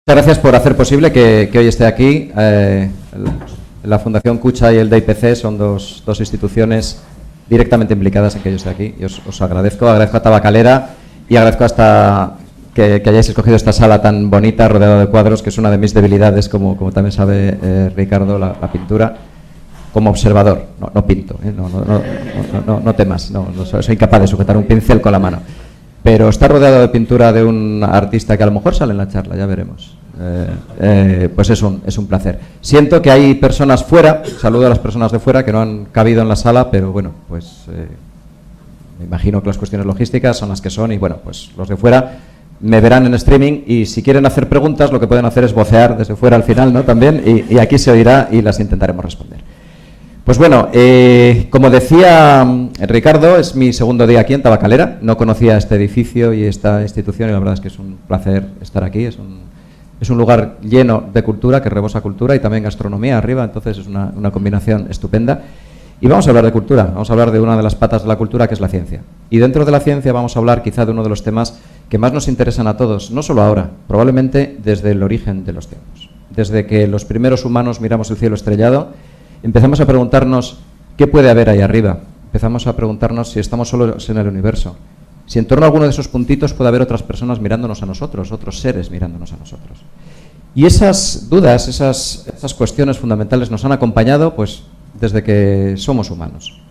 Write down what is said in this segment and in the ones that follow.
Muchas gracias por hacer posible que hoy esté aquí. La Fundación Kutxa y el DIPC son dos instituciones directamente implicadas en que yo esté aquí. Y os agradezco a Tabacalera y agradezco hasta que hayáis escogido esta sala tan bonita, rodeada de cuadros, que es una de mis debilidades, como también sabe Ricardo, la pintura, como observador. No pinto, no temas, soy incapaz de sujetar un pincel con la mano. Pero está rodeado de pintura de un artista que a lo mejor sale en la charla, ya veremos. Pues es un placer. Siento que hay personas fuera, saludo a las personas de fuera que no han cabido en la sala, pero bueno, pues me imagino que las cuestiones logísticas son las que son y bueno, pues los de fuera me verán en streaming y si quieren hacer preguntas lo que pueden hacer es vocear desde fuera al final, ¿no? También, y aquí se oirá y las intentaremos responder. Pues bueno, como decía Ricardo, es mi segundo día aquí en Tabacalera. No conocía este edificio y esta institución y la verdad es que es un placer estar aquí. Es un lugar lleno de cultura, que rebosa cultura y también gastronomía arriba, entonces es una combinación estupenda. Y vamos a hablar de cultura, vamos a hablar de una de las patas de la cultura, que es la ciencia. Y dentro de la ciencia vamos a hablar quizá de uno de los temas que más nos interesan a todos, no solo ahora, probablemente desde el origen de los tiempos. Desde que los primeros humanos miramos el cielo estrellado, empezamos a preguntarnos qué puede haber ahí arriba. Empezamos a preguntarnos si estamos solos en el universo. Si en torno a alguno de esos puntitos puede haber otras personas mirándonos a nosotros, otros seres mirándonos a nosotros. Y esas dudas, esas cuestiones fundamentales nos han acompañado pues desde que somos humanos.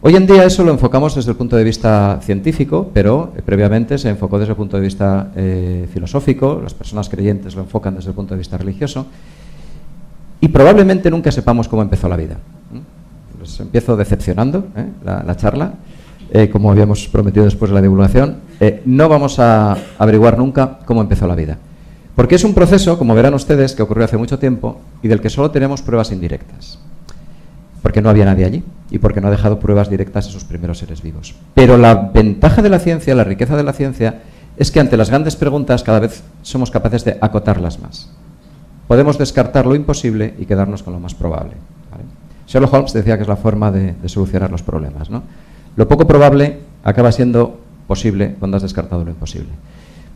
Hoy en día eso lo enfocamos desde el punto de vista científico, pero previamente se enfocó desde el punto de vista filosófico, las personas creyentes lo enfocan desde el punto de vista religioso. Y probablemente nunca sepamos cómo empezó la vida. Les empiezo decepcionando la charla, como habíamos prometido después de la divulgación. No vamos a averiguar nunca cómo empezó la vida. Porque es un proceso, como verán ustedes, que ocurrió hace mucho tiempo y del que solo tenemos pruebas indirectas. Porque no había nadie allí y porque no ha dejado pruebas directas a sus primeros seres vivos. Pero la ventaja de la ciencia, la riqueza de la ciencia, es que ante las grandes preguntas cada vez somos capaces de acotarlas más. Podemos descartar lo imposible y quedarnos con lo más probable, ¿vale? Sherlock Holmes decía que es la forma de solucionar los problemas, ¿no? Lo poco probable acaba siendo posible cuando has descartado lo imposible.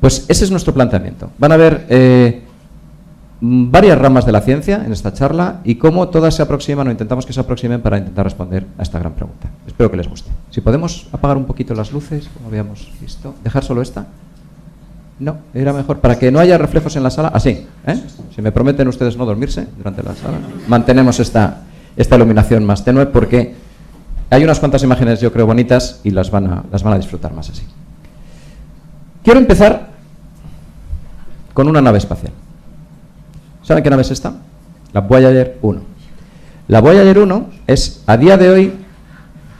Pues ese es nuestro planteamiento. Van a ver varias ramas de la ciencia en esta charla y cómo todas se aproximan o intentamos que se aproximen para intentar responder a esta gran pregunta. Espero que les guste. Si podemos apagar un poquito las luces, como habíamos visto, dejar solo esta. No, era mejor, para que no haya reflejos en la sala, así, Si me prometen ustedes no dormirse durante la sala, mantenemos esta iluminación más tenue porque hay unas cuantas imágenes, yo creo, bonitas y las van a disfrutar más así. Quiero empezar con una nave espacial. ¿Saben qué nave es esta? La Voyager 1. La Voyager 1 es, a día de hoy,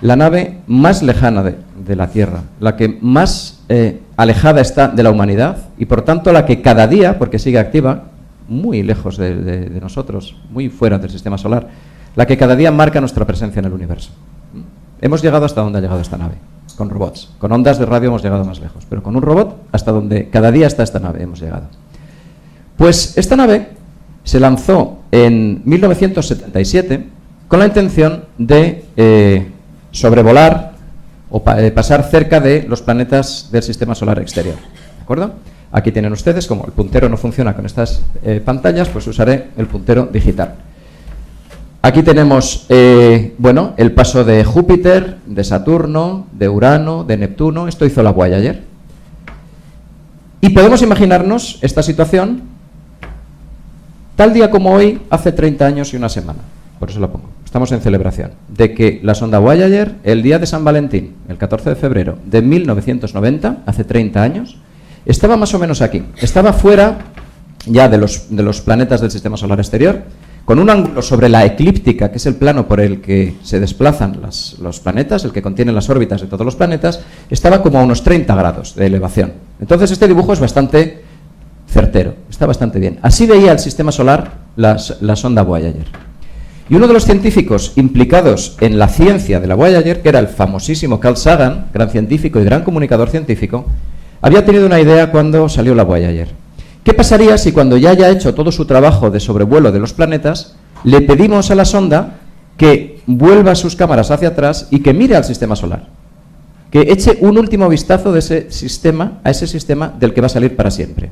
la nave más lejana de la Tierra, la que más alejada está de la humanidad y por tanto la que cada día, porque sigue activa, muy lejos de nosotros, muy fuera del sistema solar, la que cada día marca nuestra presencia en el universo. Hemos llegado hasta donde ha llegado esta nave, con robots. Con ondas de radio hemos llegado más lejos, pero con un robot hasta donde cada día está esta nave hemos llegado. Pues esta nave se lanzó en 1977 con la intención de sobrevolar o pasar cerca de los planetas del sistema solar exterior. ¿De acuerdo? Aquí tienen ustedes, como el puntero no funciona con estas pantallas, pues usaré el puntero digital. Aquí tenemos, el paso de Júpiter, de Saturno, de Urano, de Neptuno. Esto hizo la Voyager. Y podemos imaginarnos esta situación tal día como hoy, hace 30 años y una semana. Por eso la pongo. Estamos en celebración de que la sonda Voyager, el día de San Valentín, el 14 de febrero de 1990, hace 30 años, estaba más o menos aquí. Estaba fuera ya de los planetas del sistema solar exterior, con un ángulo sobre la eclíptica, que es el plano por el que se desplazan los planetas, el que contiene las órbitas de todos los planetas, estaba como a unos 30 grados de elevación. Entonces este dibujo es bastante certero, está bastante bien. Así veía el sistema solar la sonda Voyager. Y uno de los científicos implicados en la ciencia de la Voyager, que era el famosísimo Carl Sagan, gran científico y gran comunicador científico, había tenido una idea cuando salió la Voyager. ¿Qué pasaría si cuando ya haya hecho todo su trabajo de sobrevuelo de los planetas, le pedimos a la sonda que vuelva sus cámaras hacia atrás y que mire al sistema solar? Que eche un último vistazo de ese sistema, a ese sistema del que va a salir para siempre.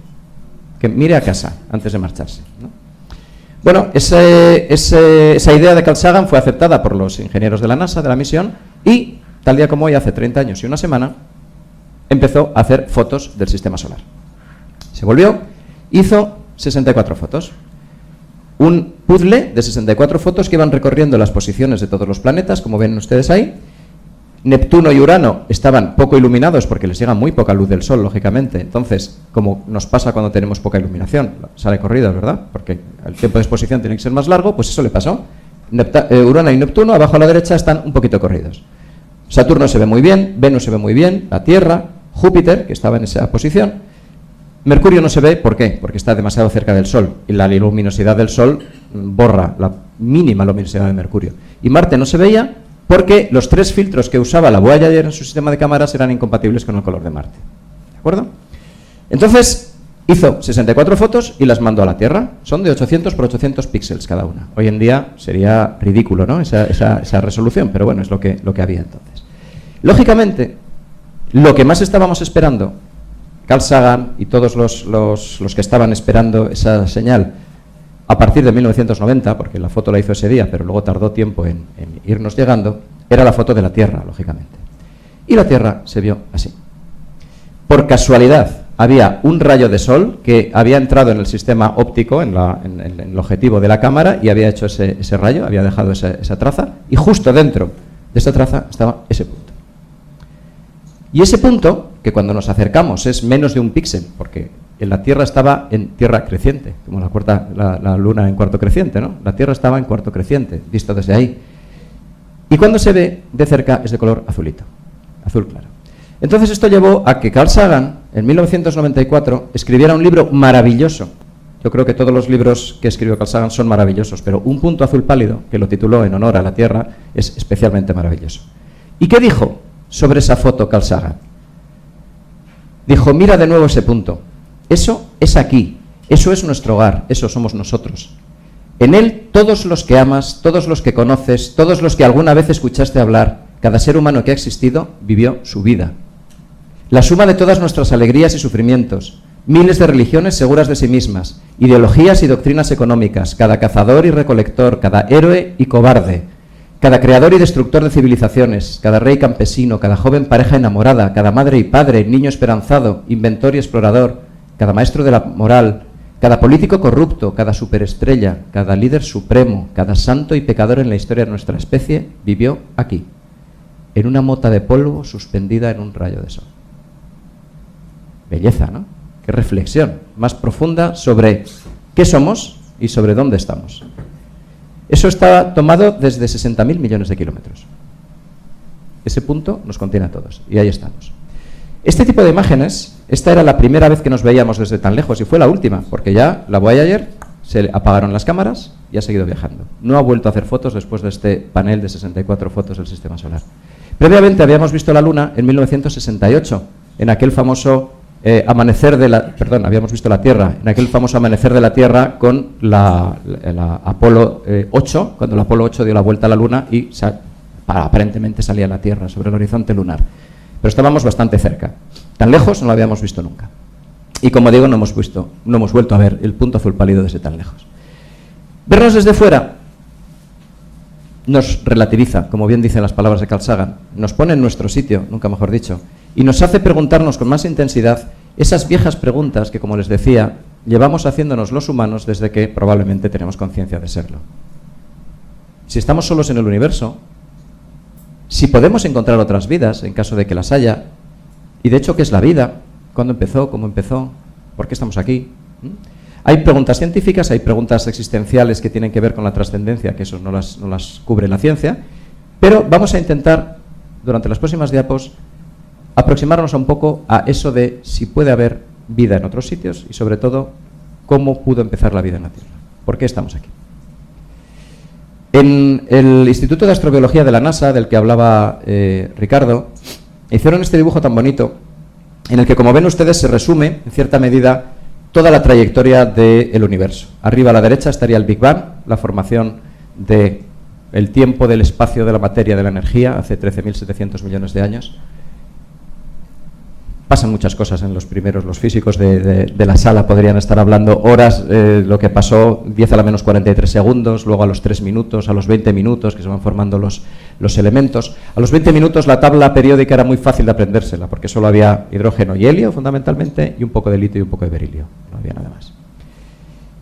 que mire a casa antes de marcharse, ¿no? Bueno, esa idea de Carl Sagan fue aceptada por los ingenieros de la NASA, de la misión, y tal día como hoy, hace 30 años y una semana, empezó a hacer fotos del sistema solar. Se volvió, hizo 64 fotos. Un puzzle de 64 fotos que iban recorriendo las posiciones de todos los planetas, como ven ustedes ahí. Neptuno y Urano estaban poco iluminados porque les llega muy poca luz del Sol, lógicamente. Entonces, como nos pasa cuando tenemos poca iluminación, sale corrido, ¿verdad? Porque el tiempo de exposición tiene que ser más largo, pues eso le pasó. Urano y Neptuno, abajo a la derecha, están un poquito corridos. Saturno se ve muy bien, Venus se ve muy bien, la Tierra, Júpiter, que estaba en esa posición. Mercurio no se ve, ¿por qué? Porque está demasiado cerca del Sol, y la luminosidad del Sol borra la mínima luminosidad de Mercurio. Y Marte no se veía, porque los 3 filtros que usaba la Voyager en su sistema de cámaras eran incompatibles con el color de Marte. ¿De acuerdo? Entonces, hizo 64 fotos y las mandó a la Tierra. Son de 800 por 800 píxeles cada una. Hoy en día sería ridículo, ¿no?, esa resolución, pero bueno, es lo que había entonces. Lógicamente, lo que más estábamos esperando, Carl Sagan y todos los que estaban esperando esa señal, a partir de 1990, porque la foto la hizo ese día, pero luego tardó tiempo en irnos llegando, era la foto de la Tierra, lógicamente. Y la Tierra se vio así. Por casualidad, había un rayo de sol que había entrado en el sistema óptico, en el objetivo de la cámara, y había hecho ese rayo, había dejado esa traza, y justo dentro de esa traza estaba ese punto. Y ese punto, que cuando nos acercamos es menos de un píxel, porque la Tierra estaba en tierra creciente, como la Luna en cuarto creciente, ¿no? La Tierra estaba en cuarto creciente, visto desde ahí. Y cuando se ve de cerca es de color azulito, azul claro. Entonces esto llevó a que Carl Sagan, en 1994, escribiera un libro maravilloso. Yo creo que todos los libros que escribió Carl Sagan son maravillosos, pero Un punto azul pálido, que lo tituló en honor a la Tierra, es especialmente maravilloso. ¿Y qué dijo sobre esa foto Carl Sagan? Dijo, mira de nuevo ese punto. Eso es aquí, eso es nuestro hogar, eso somos nosotros. En él todos los que amas, todos los que conoces, todos los que alguna vez escuchaste hablar, cada ser humano que ha existido vivió su vida. La suma de todas nuestras alegrías y sufrimientos, miles de religiones seguras de sí mismas, ideologías y doctrinas económicas, cada cazador y recolector, cada héroe y cobarde, cada creador y destructor de civilizaciones, cada rey campesino, cada joven pareja enamorada, cada madre y padre, niño esperanzado, inventor y explorador, cada maestro de la moral, cada político corrupto, cada superestrella, cada líder supremo, cada santo y pecador en la historia de nuestra especie, vivió aquí, en una mota de polvo suspendida en un rayo de sol. Belleza, ¿no? Qué reflexión más profunda sobre qué somos y sobre dónde estamos. Eso está tomado desde 60.000 millones de kilómetros. Ese punto nos contiene a todos, y ahí estamos. Este tipo de imágenes, esta era la primera vez que nos veíamos desde tan lejos, y fue la última, porque ya la Voyager se apagaron las cámaras y ha seguido viajando. No ha vuelto a hacer fotos después de este panel de 64 fotos del sistema solar. Previamente habíamos visto la Luna en 1968, en aquel famoso habíamos visto la Tierra, en aquel famoso amanecer de la Tierra con la Apolo 8, cuando el Apolo 8 dio la vuelta a la Luna y aparentemente salía la Tierra sobre el horizonte lunar. Pero estábamos bastante cerca. Tan lejos no lo habíamos visto nunca. Y como digo, no hemos vuelto a ver el punto azul pálido desde tan lejos. Vernos desde fuera nos relativiza, como bien dicen las palabras de Carl Sagan, nos pone en nuestro sitio, nunca mejor dicho, y nos hace preguntarnos con más intensidad esas viejas preguntas que, como les decía, llevamos haciéndonos los humanos desde que probablemente tenemos conciencia de serlo. Si estamos solos en el universo, si podemos encontrar otras vidas, en caso de que las haya, y de hecho, ¿qué es la vida? ¿Cuándo empezó? ¿Cómo empezó? ¿Por qué estamos aquí? Hay preguntas científicas, hay preguntas existenciales que tienen que ver con la trascendencia, que eso no las cubre la ciencia, pero vamos a intentar, durante las próximas diapos, aproximarnos un poco a eso de si puede haber vida en otros sitios y, sobre todo, cómo pudo empezar la vida en la Tierra. ¿Por qué estamos aquí? En el Instituto de Astrobiología de la NASA, del que hablaba Ricardo, hicieron este dibujo tan bonito, en el que, como ven ustedes, se resume, en cierta medida, toda la trayectoria del universo. Arriba a la derecha estaría el Big Bang, la formación del tiempo, del espacio, de la materia, de la energía, hace 13.700 millones de años. Pasan muchas cosas en los primeros, los físicos de la sala podrían estar hablando horas, lo que pasó 10 a la menos 43 segundos, luego a los 3 minutos, a los 20 minutos, que se van formando los elementos. A los 20 minutos la tabla periódica era muy fácil de aprendérsela, porque solo había hidrógeno y helio, fundamentalmente, y un poco de litio y un poco de berilio, no había nada más.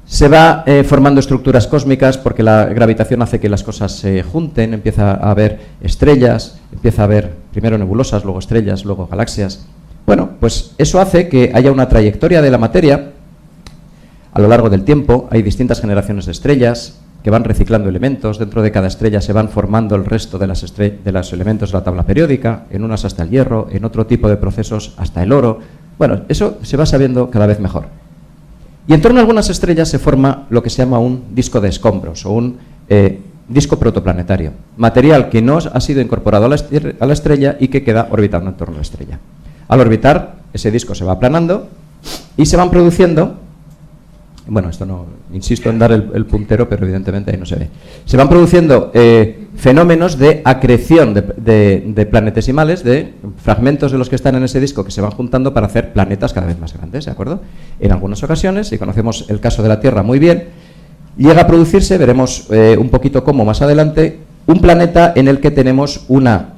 Se va formando estructuras cósmicas porque la gravitación hace que las cosas se junten, empieza a haber estrellas, empieza a haber primero nebulosas, luego estrellas, luego galaxias. Bueno, pues eso hace que haya una trayectoria de la materia a lo largo del tiempo. Hay distintas generaciones de estrellas que van reciclando elementos. Dentro de cada estrella se van formando el resto de los elementos de la tabla periódica, en unas hasta el hierro, en otro tipo de procesos hasta el oro. Bueno, eso se va sabiendo cada vez mejor. Y en torno a algunas estrellas se forma lo que se llama un disco de escombros o un disco protoplanetario, material que no ha sido incorporado a la estrella y que queda orbitando en torno a la estrella. Al orbitar, ese disco se va aplanando y se van produciendo, bueno, esto no, insisto en dar el puntero, pero evidentemente ahí no se ve, se van produciendo fenómenos de acreción de planetesimales, de fragmentos de los que están en ese disco que se van juntando para hacer planetas cada vez más grandes, ¿de acuerdo? En algunas ocasiones, y conocemos el caso de la Tierra muy bien, llega a producirse, veremos un poquito cómo más adelante, un planeta en el que tenemos una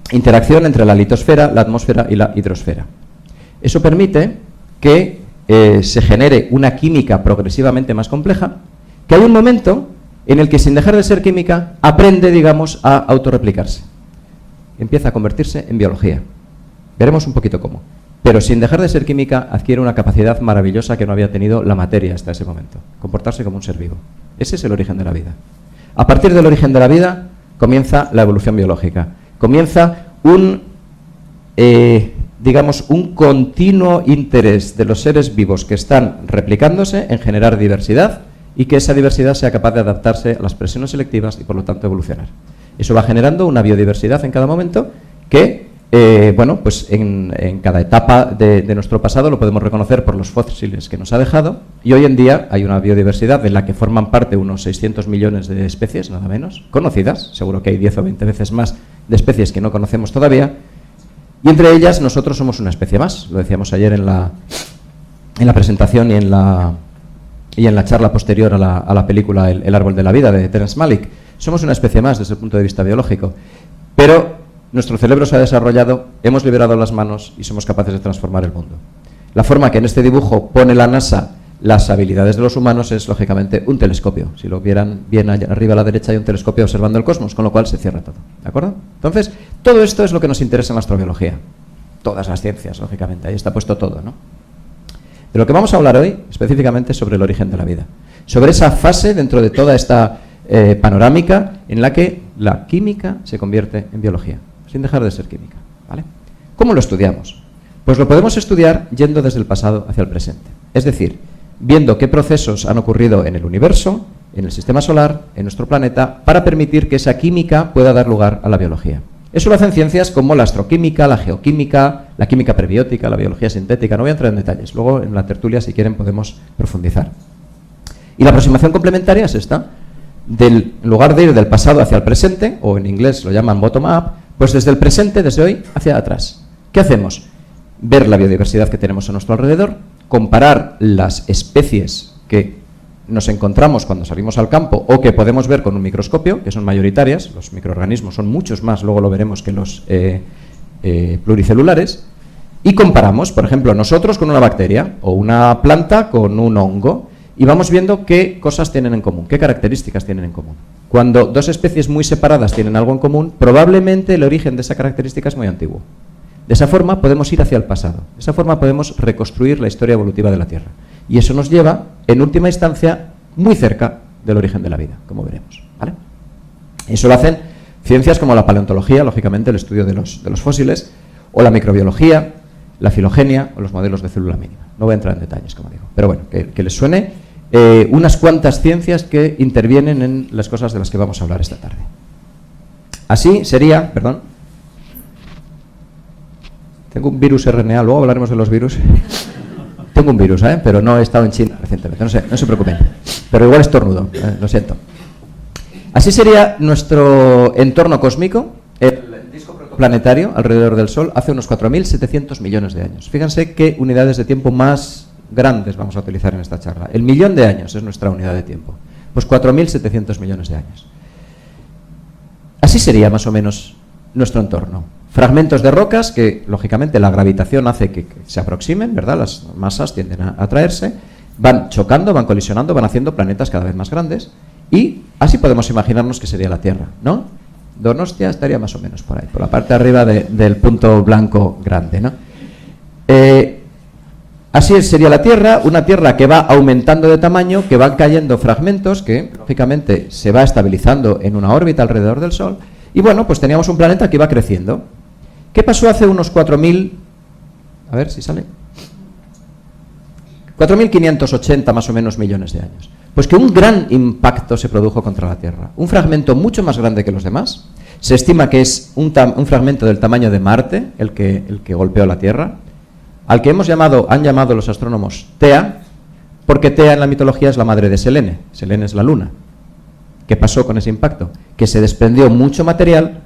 interacción entre la litosfera, la atmósfera y la hidrosfera. Eso permite que se genere una química progresivamente más compleja, que hay un momento en el que, sin dejar de ser química, aprende, digamos, a autorreplicarse. Empieza a convertirse en biología. Veremos un poquito cómo. Pero sin dejar de ser química, adquiere una capacidad maravillosa que no había tenido la materia hasta ese momento: comportarse como un ser vivo. Ese es el origen de la vida. A partir del origen de la vida comienza la evolución biológica. Comienza digamos, un continuo interés de los seres vivos que están replicándose en generar diversidad y que esa diversidad sea capaz de adaptarse a las presiones selectivas y, por lo tanto, evolucionar. Eso va generando una biodiversidad en cada momento que, bueno, pues en cada etapa de nuestro pasado lo podemos reconocer por los fósiles que nos ha dejado, y hoy en día hay una biodiversidad de la que forman parte unos 600 millones de especies, nada menos, conocidas. Seguro que hay 10 o 20 veces más de especies que no conocemos todavía, y entre ellas nosotros somos una especie más. Lo decíamos ayer en la presentación y en la charla posterior a la película El árbol de la vida, de Terence Malick. Somos una especie más desde el punto de vista biológico, pero nuestro cerebro se ha desarrollado, hemos liberado las manos y somos capaces de transformar el mundo. La forma que en este dibujo pone la NASA las habilidades de los humanos es, lógicamente, un telescopio. Si lo vieran bien allá arriba a la derecha, hay un telescopio observando el cosmos, con lo cual se cierra todo, ¿de acuerdo? Entonces, todo esto es lo que nos interesa en la astrobiología. Todas las ciencias, lógicamente, ahí está puesto todo, ¿no? De lo que vamos a hablar hoy, específicamente, es sobre el origen de la vida. Sobre esa fase dentro de toda esta panorámica en la que la química se convierte en biología, sin dejar de ser química, ¿vale? ¿Cómo lo estudiamos? Pues lo podemos estudiar yendo desde el pasado hacia el presente. Es decir, viendo qué procesos han ocurrido en el universo, en el sistema solar, en nuestro planeta, para permitir que esa química pueda dar lugar a la biología. Eso lo hacen ciencias como la astroquímica, la geoquímica, la química prebiótica, la biología sintética. No voy a entrar en detalles, luego en la tertulia, si quieren, podemos profundizar. Y la aproximación complementaria es esta: en lugar de ir del pasado hacia el presente, o en inglés lo llaman bottom-up, pues desde el presente, desde hoy, hacia atrás. ¿Qué hacemos? Ver la biodiversidad que tenemos a nuestro alrededor, comparar las especies que nos encontramos cuando salimos al campo o que podemos ver con un microscopio, que son mayoritarias. Los microorganismos son muchos más, luego lo veremos, que los pluricelulares, y comparamos, por ejemplo, nosotros con una bacteria o una planta con un hongo, y vamos viendo qué cosas tienen en común, qué características tienen en común. Cuando dos especies muy separadas tienen algo en común, probablemente el origen de esa característica es muy antiguo. De esa forma podemos ir hacia el pasado, de esa forma podemos reconstruir la historia evolutiva de la Tierra. Y eso nos lleva, en última instancia, muy cerca del origen de la vida, como veremos, ¿vale? Eso lo hacen ciencias como la paleontología, lógicamente el estudio de los fósiles, o la microbiología, la filogenia o los modelos de célula mínima. No voy a entrar en detalles, como digo, pero bueno, que les suene unas cuantas ciencias que intervienen en las cosas de las que vamos a hablar esta tarde. Así sería, perdón, tengo un virus RNA, luego hablaremos de los virus. Tengo un virus, pero no he estado en China recientemente, no se preocupen. Pero igual estornudo, lo siento. Así sería nuestro entorno cósmico. El disco protoplanetario planetario alrededor del Sol hace unos 4.700 millones de años. Fíjense qué unidades de tiempo más grandes vamos a utilizar en esta charla. El millón de años es nuestra unidad de tiempo. Pues 4.700 millones de años. Así sería más o menos nuestro entorno. Fragmentos de rocas que, lógicamente, la gravitación hace que se aproximen, ¿verdad? Las masas tienden a atraerse, van chocando, van colisionando, van haciendo planetas cada vez más grandes y así podemos imaginarnos que sería la Tierra, ¿no? Donostia estaría más o menos por ahí, por la parte de arriba del punto blanco grande, ¿no? Así sería la Tierra, una Tierra que va aumentando de tamaño, que van cayendo fragmentos, que lógicamente se va estabilizando en una órbita alrededor del Sol, y bueno, pues teníamos un planeta que iba creciendo. ¿Qué pasó hace unos 4.000? A ver si sale. 4.580 más o menos millones de años. Pues que un gran impacto se produjo contra la Tierra. Un fragmento mucho más grande que los demás. Se estima que es un fragmento del tamaño de Marte, el que golpeó la Tierra, al que han llamado los astrónomos Tea, porque Tea en la mitología es la madre de Selene. Selene es la luna. ¿Qué pasó con ese impacto? Que se desprendió mucho material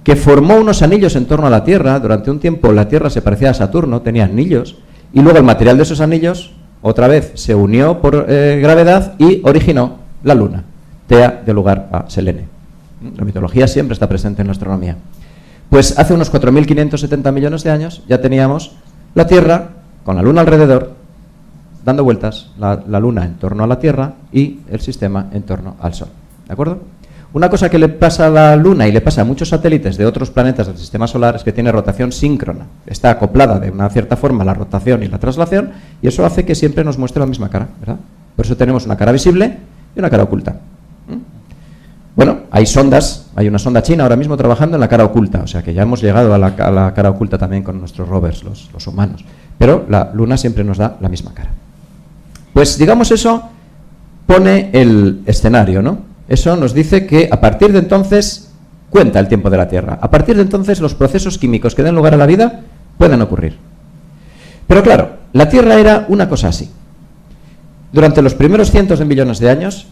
que formó unos anillos en torno a la Tierra. Durante un tiempo la Tierra se parecía a Saturno, tenía anillos, y luego el material de esos anillos otra vez se unió por gravedad y originó la luna. Tea dio lugar a Selene. La mitología siempre está presente en la astronomía. Pues hace unos 4.570 millones de años ya teníamos la Tierra con la luna alrededor, dando vueltas, la luna en torno a la Tierra y el sistema en torno al Sol. ¿De acuerdo? Una cosa que le pasa a la luna y le pasa a muchos satélites de otros planetas del sistema solar es que tiene rotación síncrona. Está acoplada de una cierta forma la rotación y la traslación, y eso hace que siempre nos muestre la misma cara, ¿verdad? Por eso tenemos una cara visible y una cara oculta. Bueno, hay sondas, hay una sonda china ahora mismo trabajando en la cara oculta, o sea que ya hemos llegado a la cara oculta también con nuestros rovers, los humanos. Pero la luna siempre nos da la misma cara. Pues digamos eso pone el escenario, ¿no? Eso nos dice que a partir de entonces cuenta el tiempo de la Tierra. A partir de entonces los procesos químicos que den lugar a la vida pueden ocurrir. Pero claro, la Tierra era una cosa así. Durante los primeros cientos de millones de años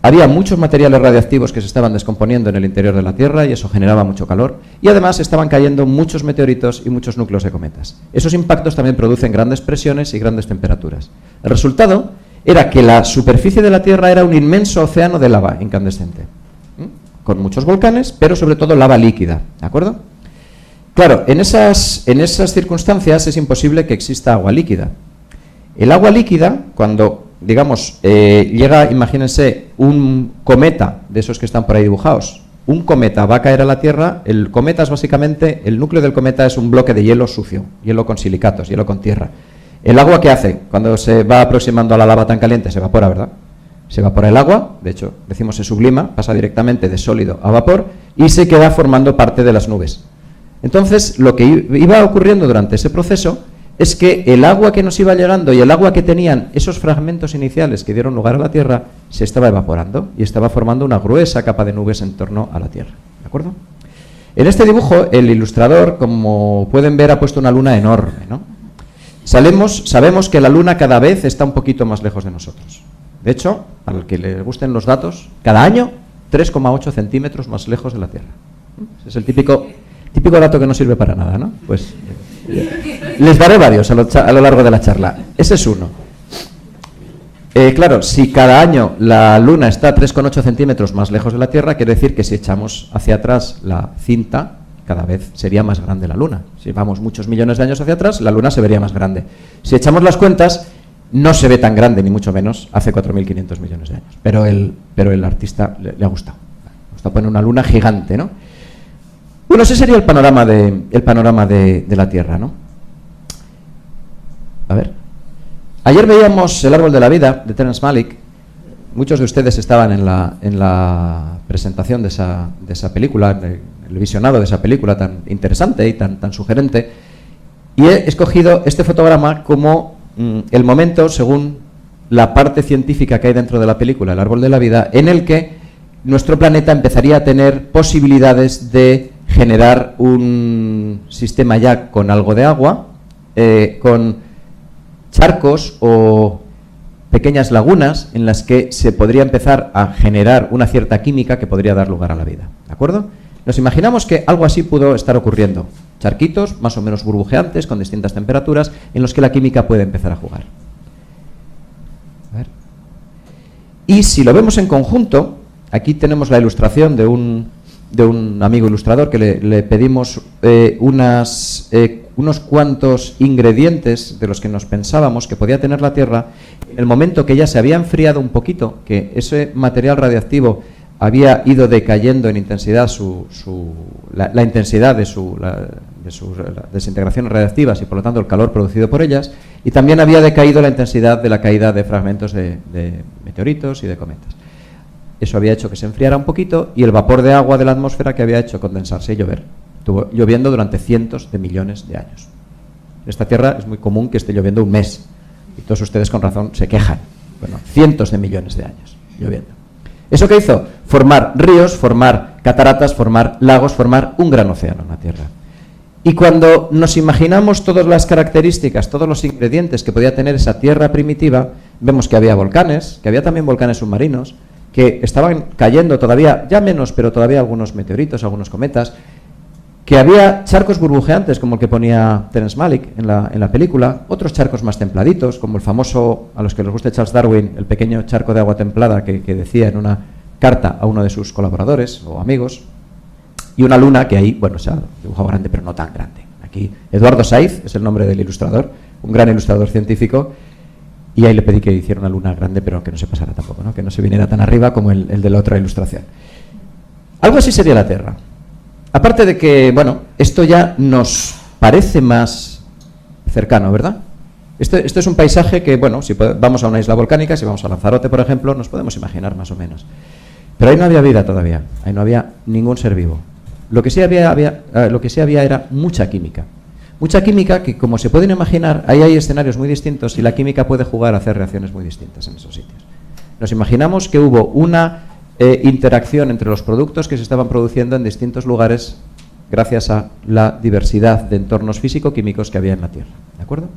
había muchos materiales radiactivos que se estaban descomponiendo en el interior de la Tierra y eso generaba mucho calor. Y además estaban cayendo muchos meteoritos y muchos núcleos de cometas. Esos impactos también producen grandes presiones y grandes temperaturas. El resultado era que la superficie de la Tierra era un inmenso océano de lava incandescente, con muchos volcanes, pero sobre todo lava líquida, ¿de acuerdo? Claro, en esas circunstancias es imposible que exista agua líquida. El agua líquida, cuando, digamos, llega, imagínense, un cometa, de esos que están por ahí dibujados, un cometa va a caer a la Tierra, el cometa es básicamente, el núcleo del cometa es un bloque de hielo sucio, hielo con silicatos, hielo con tierra. ¿El agua qué hace? Cuando se va aproximando a la lava tan caliente, se evapora, ¿verdad? Se evapora el agua, de hecho, decimos se sublima, pasa directamente de sólido a vapor y se queda formando parte de las nubes. Entonces, lo que iba ocurriendo durante ese proceso es que el agua que nos iba llegando y el agua que tenían esos fragmentos iniciales que dieron lugar a la Tierra se estaba evaporando y estaba formando una gruesa capa de nubes en torno a la Tierra. ¿De acuerdo? En este dibujo, el ilustrador, como pueden ver, ha puesto una luna enorme, ¿no? Sabemos que la Luna cada vez está un poquito más lejos de nosotros. De hecho, para el que le gusten los datos, cada año 3,8 centímetros más lejos de la Tierra. Ese es el típico dato que no sirve para nada, ¿no? Pues les daré varios a lo largo de la charla. Ese es uno. Claro, si cada año la Luna está 3,8 centímetros más lejos de la Tierra, quiere decir que si echamos hacia atrás la cinta, cada vez sería más grande la Luna. Si vamos muchos millones de años hacia atrás, la Luna se vería más grande. Si echamos las cuentas, no se ve tan grande, ni mucho menos, hace 4.500 millones de años. Pero el artista le ha gustado. Le gusta poner una Luna gigante, ¿no? Bueno, ese sería el panorama de la Tierra, ¿no? A ver. Ayer veíamos El árbol de la vida, de Terence Malick. Muchos de ustedes estaban en la presentación de esa película, el visionado de esa película tan interesante y tan sugerente, y he escogido este fotograma como el momento, según la parte científica que hay dentro de la película, El árbol de la vida, en el que nuestro planeta empezaría a tener posibilidades de generar un sistema ya con algo de agua, con charcos o pequeñas lagunas en las que se podría empezar a generar una cierta química que podría dar lugar a la vida. ¿De acuerdo? Nos imaginamos que algo así pudo estar ocurriendo. Charquitos más o menos burbujeantes con distintas temperaturas en los que la química puede empezar a jugar. A ver. Y si lo vemos en conjunto, aquí tenemos la ilustración de un amigo ilustrador que le pedimos unos cuantos ingredientes de los que nos pensábamos que podía tener la Tierra. En el momento que ya se había enfriado un poquito, que ese material radiactivo había ido decayendo en intensidad la intensidad de sus desintegraciones radiactivas y por lo tanto el calor producido por ellas, y también había decaído la intensidad de la caída de fragmentos de meteoritos y de cometas. Eso había hecho que se enfriara un poquito y el vapor de agua de la atmósfera que había hecho condensarse y llover. Estuvo lloviendo durante cientos de millones de años. En esta Tierra es muy común que esté lloviendo un mes y todos ustedes con razón se quejan. Bueno, cientos de millones de años lloviendo. ¿Eso qué hizo? Formar ríos, formar cataratas, formar lagos, formar un gran océano en la Tierra. Y cuando nos imaginamos todas las características, todos los ingredientes que podía tener esa Tierra primitiva, vemos que había volcanes, que había también volcanes submarinos, que estaban cayendo todavía, ya menos, pero todavía algunos meteoritos, algunos cometas, que había charcos burbujeantes, como el que ponía Terence Malick en la película, otros charcos más templaditos, como el famoso, a los que les guste Charles Darwin, el pequeño charco de agua templada que decía en una carta a uno de sus colaboradores o amigos, y una luna que ahí, bueno, se ha dibujado grande, pero no tan grande. Aquí, Eduardo Saiz es el nombre del ilustrador, un gran ilustrador científico, y ahí le pedí que hiciera una luna grande, pero que no se pasara tampoco, ¿no? Que no se viniera tan arriba como el de la otra ilustración. Algo así sería la Tierra. Aparte de que, bueno, esto ya nos parece más cercano, ¿verdad? Esto es un paisaje que, bueno, si vamos a una isla volcánica, si vamos a Lanzarote, por ejemplo, nos podemos imaginar más o menos. Pero ahí no había vida todavía, ahí no había ningún ser vivo. Lo que sí había era mucha química. Mucha química que, como se pueden imaginar, ahí hay escenarios muy distintos y la química puede jugar a hacer reacciones muy distintas en esos sitios. Nos imaginamos que hubo una interacción entre los productos que se estaban produciendo en distintos lugares gracias a la diversidad de entornos físico-químicos que había en la Tierra. ¿De acuerdo?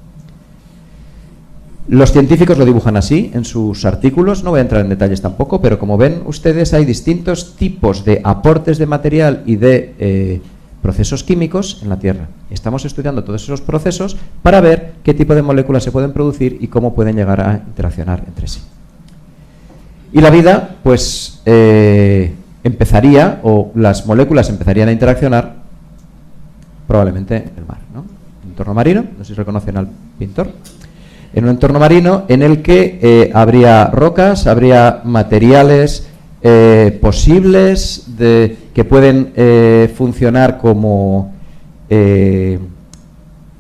Los científicos lo dibujan así en sus artículos, no voy a entrar en detalles tampoco, pero como ven ustedes hay distintos tipos de aportes de material y de procesos químicos en la Tierra. Estamos estudiando todos esos procesos para ver qué tipo de moléculas se pueden producir y cómo pueden llegar a interaccionar entre sí. Y la vida, pues, empezaría, o las moléculas empezarían a interaccionar probablemente en el mar, ¿no? Un entorno marino, no sé si reconocen al pintor. En un entorno marino en el que habría rocas, habría materiales posibles que pueden funcionar como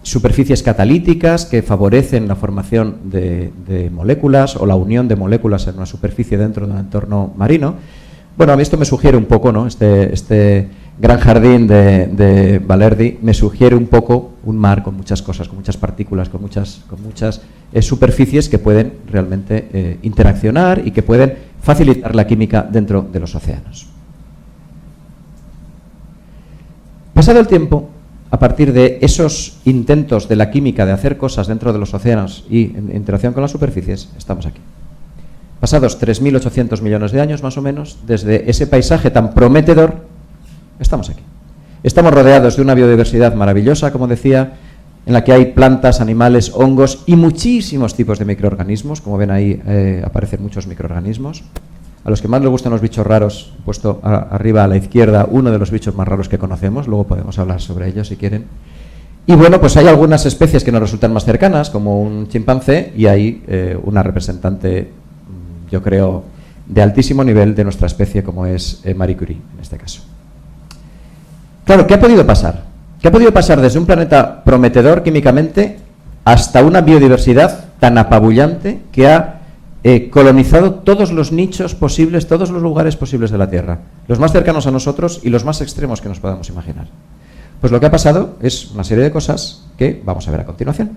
superficies catalíticas que favorecen la formación de moléculas o la unión de moléculas en una superficie dentro de un entorno marino. Bueno, a mí esto me sugiere un poco, ¿no? Este gran jardín de Balerdi me sugiere un poco un mar con muchas cosas, con muchas partículas, con muchas superficies que pueden realmente interaccionar y que pueden facilitar la química dentro de los océanos. Pasado el tiempo, a partir de esos intentos de la química de hacer cosas dentro de los océanos y en interacción con las superficies, estamos aquí. Pasados 3.800 millones de años, más o menos, desde ese paisaje tan prometedor, estamos aquí. Estamos rodeados de una biodiversidad maravillosa, como decía, en la que hay plantas, animales, hongos y muchísimos tipos de microorganismos. Como ven ahí, aparecen muchos microorganismos. A los que más les gustan los bichos raros, he puesto arriba a la izquierda uno de los bichos más raros que conocemos, luego podemos hablar sobre ellos si quieren. Y bueno, pues hay algunas especies que nos resultan más cercanas, como un chimpancé, y hay una representante, yo creo, de altísimo nivel de nuestra especie, como es Marie Curie, en este caso. Claro, ¿qué ha podido pasar? ¿Qué ha podido pasar desde un planeta prometedor químicamente hasta una biodiversidad tan apabullante que ha colonizado todos los nichos posibles, todos los lugares posibles de la Tierra, los más cercanos a nosotros y los más extremos que nos podamos imaginar? Pues lo que ha pasado es una serie de cosas que vamos a ver a continuación.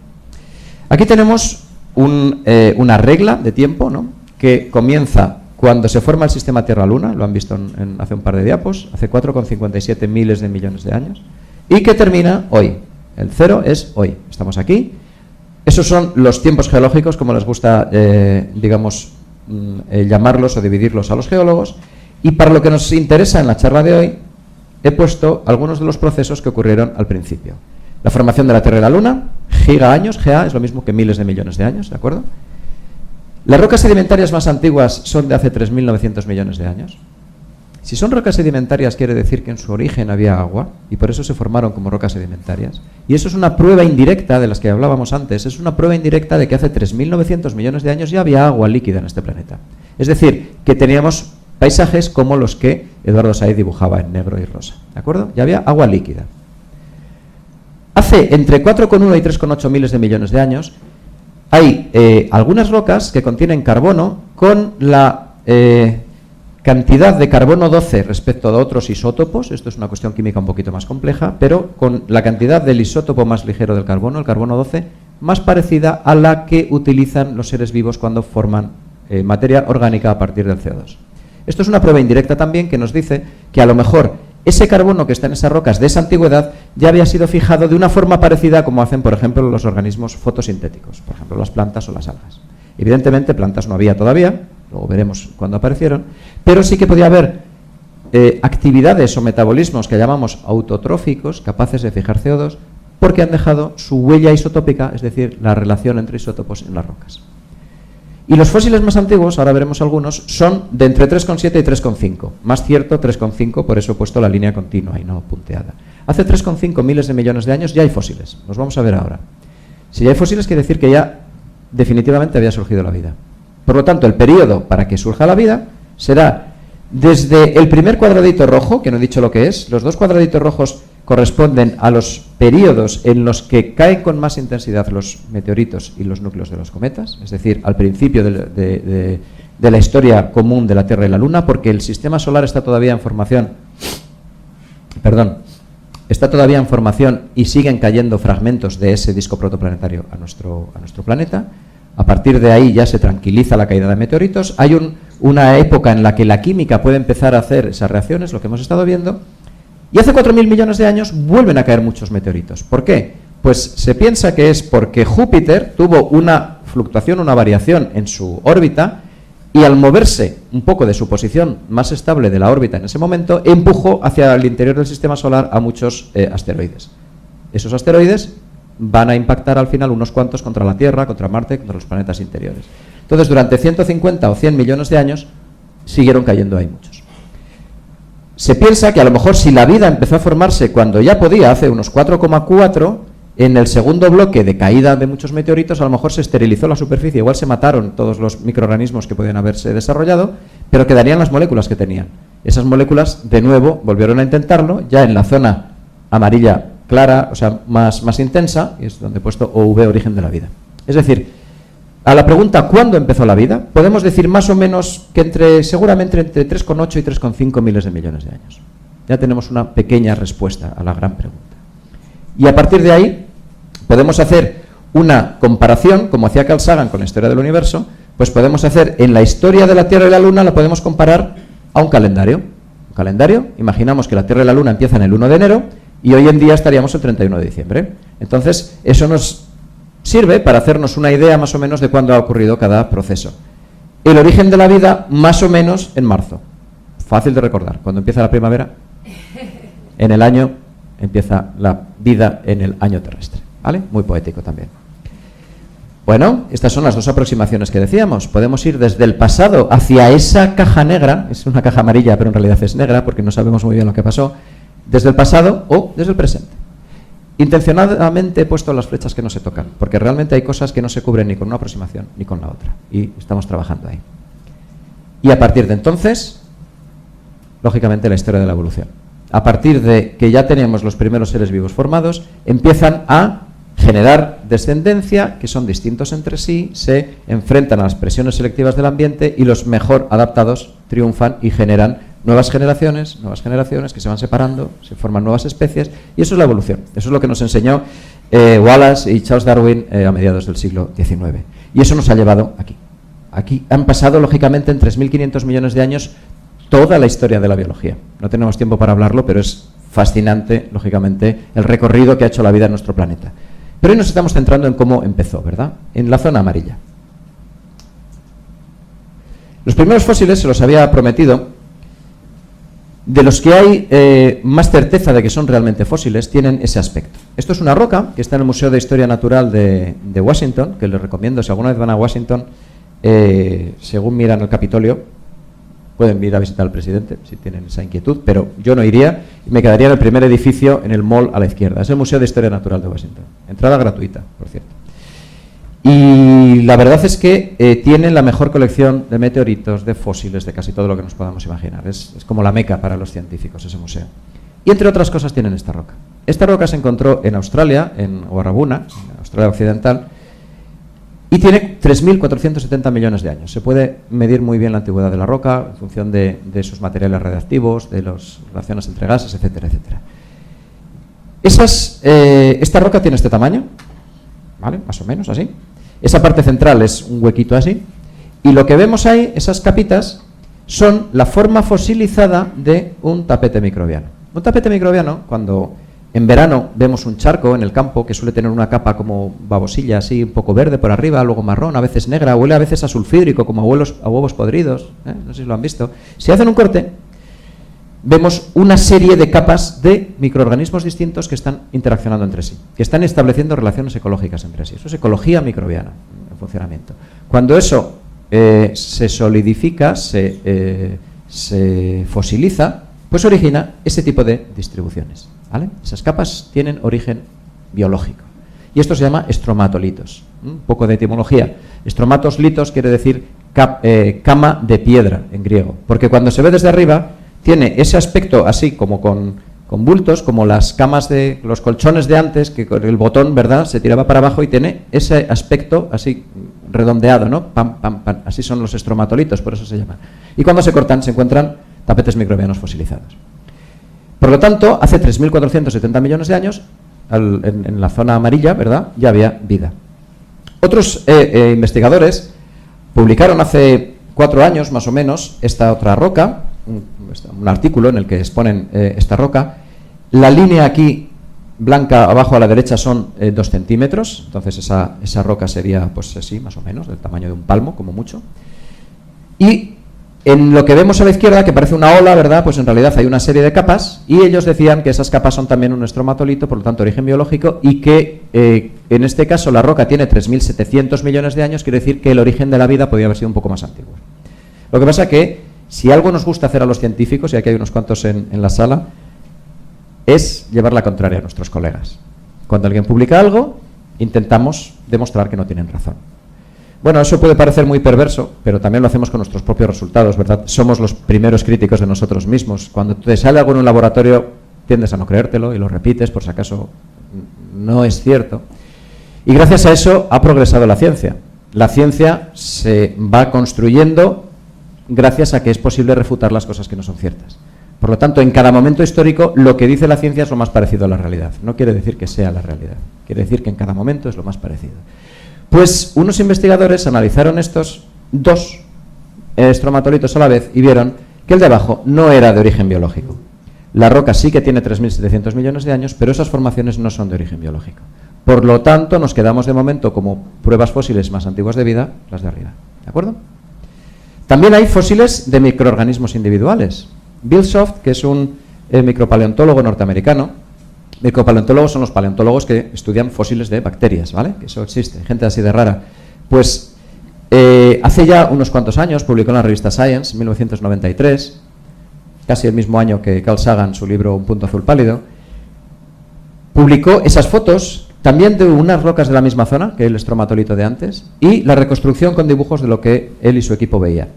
Aquí tenemos una regla de tiempo, ¿no?, que comienza cuando se forma el sistema Tierra-Luna, lo han visto hace un par de diapos, hace 4,57 miles de millones de años, y que termina hoy. El cero es hoy, estamos aquí. Esos son los tiempos geológicos, como les gusta, llamarlos o dividirlos a los geólogos. Y para lo que nos interesa en la charla de hoy, he puesto algunos de los procesos que ocurrieron al principio. La formación de la Tierra y la Luna, giga-años, GA es lo mismo que miles de millones de años, ¿de acuerdo? Las rocas sedimentarias más antiguas son de hace 3.900 millones de años. Si son rocas sedimentarias, quiere decir que en su origen había agua y por eso se formaron como rocas sedimentarias. Y eso es una prueba indirecta de las que hablábamos antes, es una prueba indirecta de que hace 3.900 millones de años ya había agua líquida en este planeta. Es decir, que teníamos paisajes como los que Eduardo Said dibujaba en negro y rosa, ¿de acuerdo? Ya había agua líquida. Hace entre 4,1 y 3,8 miles de millones de años hay algunas rocas que contienen carbono con la cantidad de carbono 12 respecto a otros isótopos. Esto es una cuestión química un poquito más compleja, pero con la cantidad del isótopo más ligero del carbono, el carbono 12, más parecida a la que utilizan los seres vivos cuando forman materia orgánica a partir del CO2. Esto es una prueba indirecta también que nos dice que a lo mejor ese carbono que está en esas rocas de esa antigüedad ya había sido fijado de una forma parecida como hacen, por ejemplo, los organismos fotosintéticos, por ejemplo, las plantas o las algas. Evidentemente, plantas no había todavía, luego veremos cuándo aparecieron, pero sí que podía haber actividades o metabolismos que llamamos autotróficos, capaces de fijar CO2, porque han dejado su huella isotópica, es decir, la relación entre isótopos en las rocas. Y los fósiles más antiguos, ahora veremos algunos, son de entre 3,7 y 3,5. Más cierto, 3,5, por eso he puesto la línea continua y no punteada. Hace 3,5 miles de millones de años ya hay fósiles. Los vamos a ver ahora. Si ya hay fósiles, quiere decir que ya definitivamente había surgido la vida. Por lo tanto, el periodo para que surja la vida será desde el primer cuadradito rojo, que no he dicho lo que es. Los dos cuadraditos rojos corresponden a los periodos en los que caen con más intensidad los meteoritos y los núcleos de los cometas, es decir, al principio de la historia común de la Tierra y la Luna, porque el sistema solar está todavía en formación, y siguen cayendo fragmentos de ese disco protoplanetario a nuestro planeta. A partir de ahí ya se tranquiliza la caída de meteoritos. Hay una época en la que la química puede empezar a hacer esas reacciones, lo que hemos estado viendo. Y hace 4.000 millones de años vuelven a caer muchos meteoritos. ¿Por qué? Pues se piensa que es porque Júpiter tuvo una fluctuación, una variación en su órbita, y al moverse un poco de su posición más estable de la órbita en ese momento, empujó hacia el interior del sistema solar a muchos asteroides. Esos asteroides van a impactar al final unos cuantos contra la Tierra, contra Marte, contra los planetas interiores. Entonces, durante 150 o 100 millones de años, siguieron cayendo ahí muchos. Se piensa que a lo mejor si la vida empezó a formarse cuando ya podía, hace unos 4,4, en el segundo bloque de caída de muchos meteoritos, a lo mejor se esterilizó la superficie, igual se mataron todos los microorganismos que podían haberse desarrollado, pero quedarían las moléculas que tenían. Esas moléculas, de nuevo, volvieron a intentarlo, ya en la zona amarilla clara, o sea, más intensa, y es donde he puesto OV, origen de la vida. Es decir, a la pregunta ¿cuándo empezó la vida? Podemos decir más o menos que seguramente entre 3,8 y 3,5 miles de millones de años. Ya tenemos una pequeña respuesta a la gran pregunta. Y a partir de ahí podemos hacer una comparación, como hacía Carl Sagan con la historia del universo, pues podemos hacer en la historia de la Tierra y la Luna, la podemos comparar a un calendario. Un calendario, imaginamos que la Tierra y la Luna empiezan el 1 de enero y hoy en día estaríamos el 31 de diciembre. Entonces, eso nos sirve para hacernos una idea más o menos de cuándo ha ocurrido cada proceso. El origen de la vida, más o menos en marzo. Fácil de recordar. ¿Cuándo empieza la primavera? En el año empieza la vida en el año terrestre. ¿Vale? Muy poético también. Bueno, estas son las dos aproximaciones que decíamos. Podemos ir desde el pasado hacia esa caja negra, es una caja amarilla, pero en realidad es negra porque no sabemos muy bien lo que pasó, desde el pasado o desde el presente. Intencionadamente he puesto las flechas que no se tocan, porque realmente hay cosas que no se cubren ni con una aproximación ni con la otra, y estamos trabajando ahí. Y a partir de entonces, lógicamente, la historia de la evolución. A partir de que ya tenemos los primeros seres vivos formados, empiezan a generar descendencia, que son distintos entre sí, se enfrentan a las presiones selectivas del ambiente y los mejor adaptados triunfan y generan nuevas generaciones que se van separando, se forman nuevas especies, y eso es la evolución. Eso es lo que nos enseñó Wallace y Charles Darwin a mediados del siglo XIX. Y eso nos ha llevado aquí. Aquí han pasado, lógicamente, en 3.500 millones de años toda la historia de la biología. No tenemos tiempo para hablarlo, pero es fascinante, lógicamente, el recorrido que ha hecho la vida en nuestro planeta. Pero hoy nos estamos centrando en cómo empezó, ¿verdad? En la zona amarilla. Los primeros fósiles se los había prometido de los que hay más certeza de que son realmente fósiles, tienen ese aspecto. Esto es una roca que está en el Museo de Historia Natural de Washington, que les recomiendo, si alguna vez van a Washington, según miran el Capitolio, pueden ir a visitar al presidente si tienen esa inquietud, pero yo no iría, me quedaría en el primer edificio en el mall a la izquierda. Es el Museo de Historia Natural de Washington. Entrada gratuita, por cierto. Y la verdad es que tienen la mejor colección de meteoritos, de fósiles, de casi todo lo que nos podamos imaginar. Es como la meca para los científicos ese museo. Y entre otras cosas tienen esta roca. Esta roca se encontró en Australia, en Warrabuna, en Australia Occidental, y tiene 3.470 millones de años. Se puede medir muy bien la antigüedad de la roca en función de sus materiales radiactivos, de las relaciones entre gases, etcétera, etcétera. Esta roca tiene este tamaño, ¿vale? Más o menos así. Esa parte central es un huequito así, y lo que vemos ahí, esas capitas, son la forma fosilizada de un tapete microbiano. Un tapete microbiano, cuando en verano vemos un charco en el campo que suele tener una capa como babosilla, así un poco verde por arriba, luego marrón, a veces negra, huele a veces a sulfídrico, como a huevos podridos, no sé si lo han visto. Si hacen un corte, vemos una serie de capas de microorganismos distintos que están interaccionando entre sí, que están estableciendo relaciones ecológicas entre sí. Eso es ecología microbiana en funcionamiento. Cuando eso se solidifica, se fosiliza, pues origina ese tipo de distribuciones, ¿vale? Esas capas tienen origen biológico. Y esto se llama estromatolitos. Un poco de etimología. Estromatos litos quiere decir cama de piedra en griego, porque cuando se ve desde arriba tiene ese aspecto así como con bultos, como las camas de los colchones de antes, que con el botón, ¿verdad?, se tiraba para abajo y tiene ese aspecto así redondeado, ¿no? Pam, pam, pam. Así son los estromatolitos, por eso se llaman. Y cuando se cortan se encuentran tapetes microbianos fosilizados. Por lo tanto, hace 3.470 millones de años, en la zona amarilla, ¿verdad?, ya había vida. Otros investigadores publicaron hace 4 años, más o menos, esta otra roca, un artículo en el que exponen esta roca. La línea aquí, blanca, abajo a la derecha, son 2 centímetros, entonces esa roca sería, pues así, más o menos, del tamaño de un palmo, como mucho. Y en lo que vemos a la izquierda, que parece una ola, ¿verdad?, pues en realidad hay una serie de capas, y ellos decían que esas capas son también un estromatolito, por lo tanto origen biológico, y que en este caso la roca tiene 3.700 millones de años, quiere decir que el origen de la vida podría haber sido un poco más antiguo. Lo que pasa es que si algo nos gusta hacer a los científicos, y aquí hay unos cuantos en la sala, es llevar la contraria a nuestros colegas. Cuando alguien publica algo, intentamos demostrar que no tienen razón. Bueno, eso puede parecer muy perverso, pero también lo hacemos con nuestros propios resultados, ¿verdad? Somos los primeros críticos de nosotros mismos. Cuando te sale algo en un laboratorio, tiendes a no creértelo y lo repites por si acaso no es cierto. Y gracias a eso ha progresado la ciencia. La ciencia se va construyendo gracias a que es posible refutar las cosas que no son ciertas. Por lo tanto, en cada momento histórico, lo que dice la ciencia es lo más parecido a la realidad. No quiere decir que sea la realidad, quiere decir que en cada momento es lo más parecido. Pues unos investigadores analizaron estos 2 estromatolitos a la vez y vieron que el de abajo no era de origen biológico. La roca sí que tiene 3.700 millones de años, pero esas formaciones no son de origen biológico. Por lo tanto, nos quedamos de momento como pruebas fósiles más antiguas de vida, las de arriba. ¿De acuerdo? También hay fósiles de microorganismos individuales. Bill Soft, que es un micropaleontólogo norteamericano. Micropaleontólogos son los paleontólogos que estudian fósiles de bacterias, ¿vale? Que eso existe, gente así de rara. Pues hace ya unos cuantos años publicó en la revista Science, en 1993, casi el mismo año que Carl Sagan, su libro Un punto azul pálido, publicó esas fotos también de unas rocas de la misma zona que el estromatolito de antes y la reconstrucción con dibujos de lo que él y su equipo veían.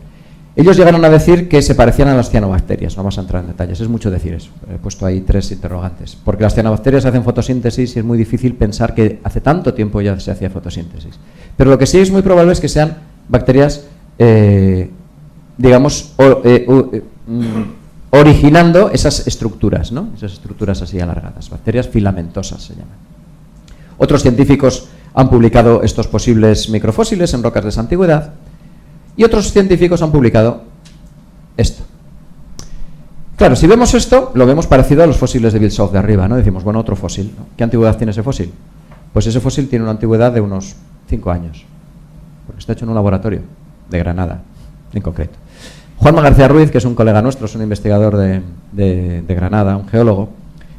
Ellos llegaron a decir que se parecían a las cianobacterias, no vamos a entrar en detalles, es mucho decir eso, he puesto ahí 3 interrogantes, porque las cianobacterias hacen fotosíntesis y es muy difícil pensar que hace tanto tiempo ya se hacía fotosíntesis. Pero lo que sí es muy probable es que sean bacterias, digamos, originando esas estructuras, ¿no? Esas estructuras así alargadas, bacterias filamentosas se llaman. Otros científicos han publicado estos posibles microfósiles en rocas de esa antigüedad. Y otros científicos han publicado esto. Claro, si vemos esto, lo vemos parecido a los fósiles de Bill Soft de arriba, ¿no? Decimos, bueno, otro fósil, ¿no? ¿Qué antigüedad tiene ese fósil? Pues ese fósil tiene una antigüedad de unos 5 años, porque está hecho en un laboratorio de Granada, en concreto. Juanma García Ruiz, que es un colega nuestro, es un investigador de Granada, un geólogo,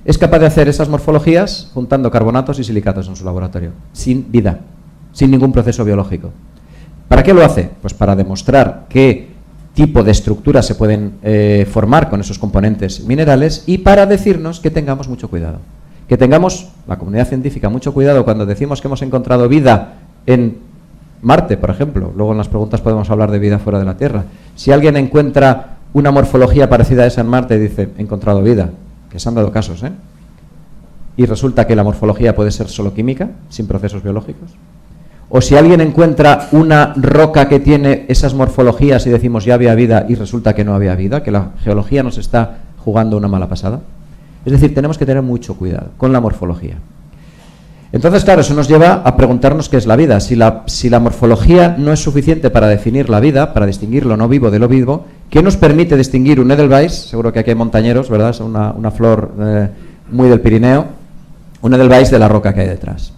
es capaz de hacer esas morfologías juntando carbonatos y silicatos en su laboratorio, sin vida, sin ningún proceso biológico. ¿Para qué lo hace? Pues para demostrar qué tipo de estructuras se pueden formar con esos componentes minerales y para decirnos que tengamos mucho cuidado. Que tengamos, la comunidad científica, mucho cuidado cuando decimos que hemos encontrado vida en Marte, por ejemplo. Luego en las preguntas podemos hablar de vida fuera de la Tierra. Si alguien encuentra una morfología parecida a esa en Marte y dice, he encontrado vida, que se han dado casos, y resulta que la morfología puede ser solo química, sin procesos biológicos. O si alguien encuentra una roca que tiene esas morfologías y decimos ya había vida y resulta que no había vida, que la geología nos está jugando una mala pasada. Es decir, tenemos que tener mucho cuidado con la morfología. Entonces, claro, eso nos lleva a preguntarnos qué es la vida. Si la morfología no es suficiente para definir la vida, para distinguir lo no vivo de lo vivo, ¿qué nos permite distinguir un Edelweiss? Seguro que aquí hay montañeros, ¿verdad? Es una flor muy del Pirineo. Un Edelweiss de la roca que hay detrás.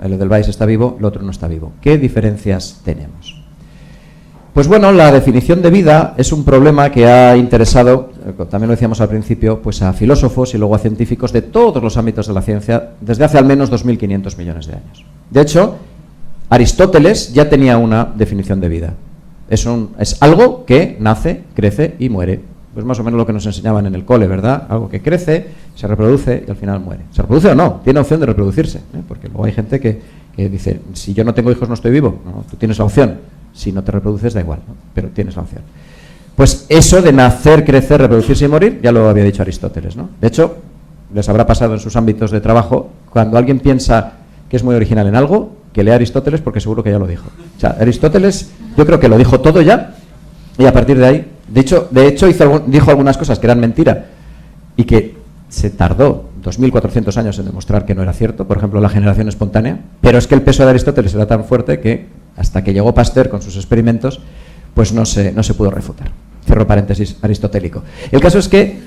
El Edelweiss está vivo, el otro no está vivo. ¿Qué diferencias tenemos? Pues bueno, la definición de vida es un problema que ha interesado, también lo decíamos al principio, pues a filósofos y luego a científicos de todos los ámbitos de la ciencia desde hace al menos 2.500 millones de años. De hecho, Aristóteles ya tenía una definición de vida. Es algo que nace, crece y muere. Pues más o menos lo que nos enseñaban en el cole, ¿verdad? Algo que crece, se reproduce y al final muere. ¿Se reproduce o no? Tiene opción de reproducirse, porque luego hay gente que dice, si yo no tengo hijos no estoy vivo. No, tú tienes la opción. Si no te reproduces da igual, ¿no? Pero tienes la opción. Pues eso de nacer, crecer, reproducirse y morir, ya lo había dicho Aristóteles, ¿no? De hecho, les habrá pasado en sus ámbitos de trabajo, cuando alguien piensa que es muy original en algo, que lea Aristóteles porque seguro que ya lo dijo. O sea, Aristóteles yo creo que lo dijo todo ya y a partir de ahí, de hecho dijo algunas cosas que eran mentira y que se tardó 2.400 años en demostrar que no era cierto, por ejemplo la generación espontánea, pero es que el peso de Aristóteles era tan fuerte que hasta que llegó Pasteur con sus experimentos, pues no se pudo refutar. Cierro paréntesis aristotélico. El caso es que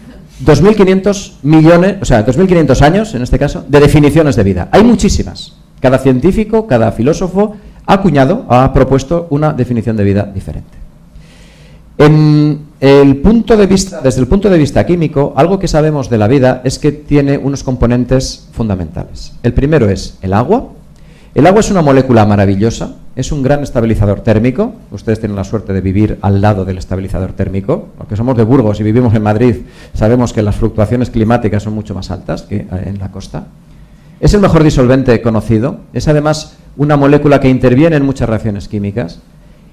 2.500 años, en este caso, de definiciones de vida. Hay muchísimas. Cada científico, cada filósofo ha propuesto una definición de vida diferente. Desde el punto de vista químico, algo que sabemos de la vida es que tiene unos componentes fundamentales. El primero es el agua. El agua es una molécula maravillosa, es un gran estabilizador térmico. Ustedes tienen la suerte de vivir al lado del estabilizador térmico. Los que somos de Burgos y vivimos en Madrid sabemos que las fluctuaciones climáticas son mucho más altas que en la costa. Es el mejor disolvente conocido, es además una molécula que interviene en muchas reacciones químicas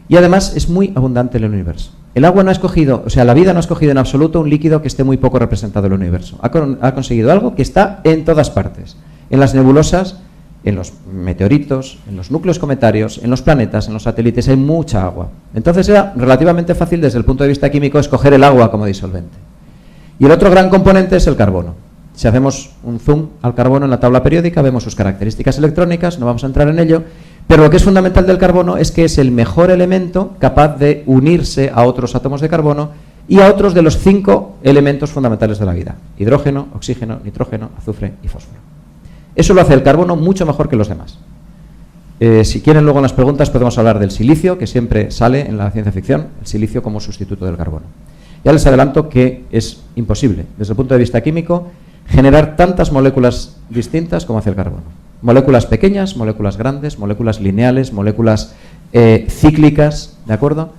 y además es muy abundante en el universo. El agua no ha escogido, la vida no ha escogido en absoluto un líquido que esté muy poco representado en el universo. Ha conseguido algo que está en todas partes, en las nebulosas, en los meteoritos, en los núcleos cometarios, en los planetas, en los satélites, hay mucha agua. Entonces era relativamente fácil desde el punto de vista químico escoger el agua como disolvente. Y el otro gran componente es el carbono. Si hacemos un zoom al carbono en la tabla periódica, vemos sus características electrónicas, no vamos a entrar en ello, pero lo que es fundamental del carbono es que es el mejor elemento capaz de unirse a otros átomos de carbono y a otros de los 5 elementos fundamentales de la vida: hidrógeno, oxígeno, nitrógeno, azufre y fósforo. Eso lo hace el carbono mucho mejor que los demás. Si quieren, luego en las preguntas podemos hablar del silicio, que siempre sale en la ciencia ficción, el silicio como sustituto del carbono. Ya les adelanto que es imposible, desde el punto de vista químico, generar tantas moléculas distintas como hace el carbono. Moléculas pequeñas, moléculas grandes, moléculas lineales, moléculas cíclicas, ¿de acuerdo?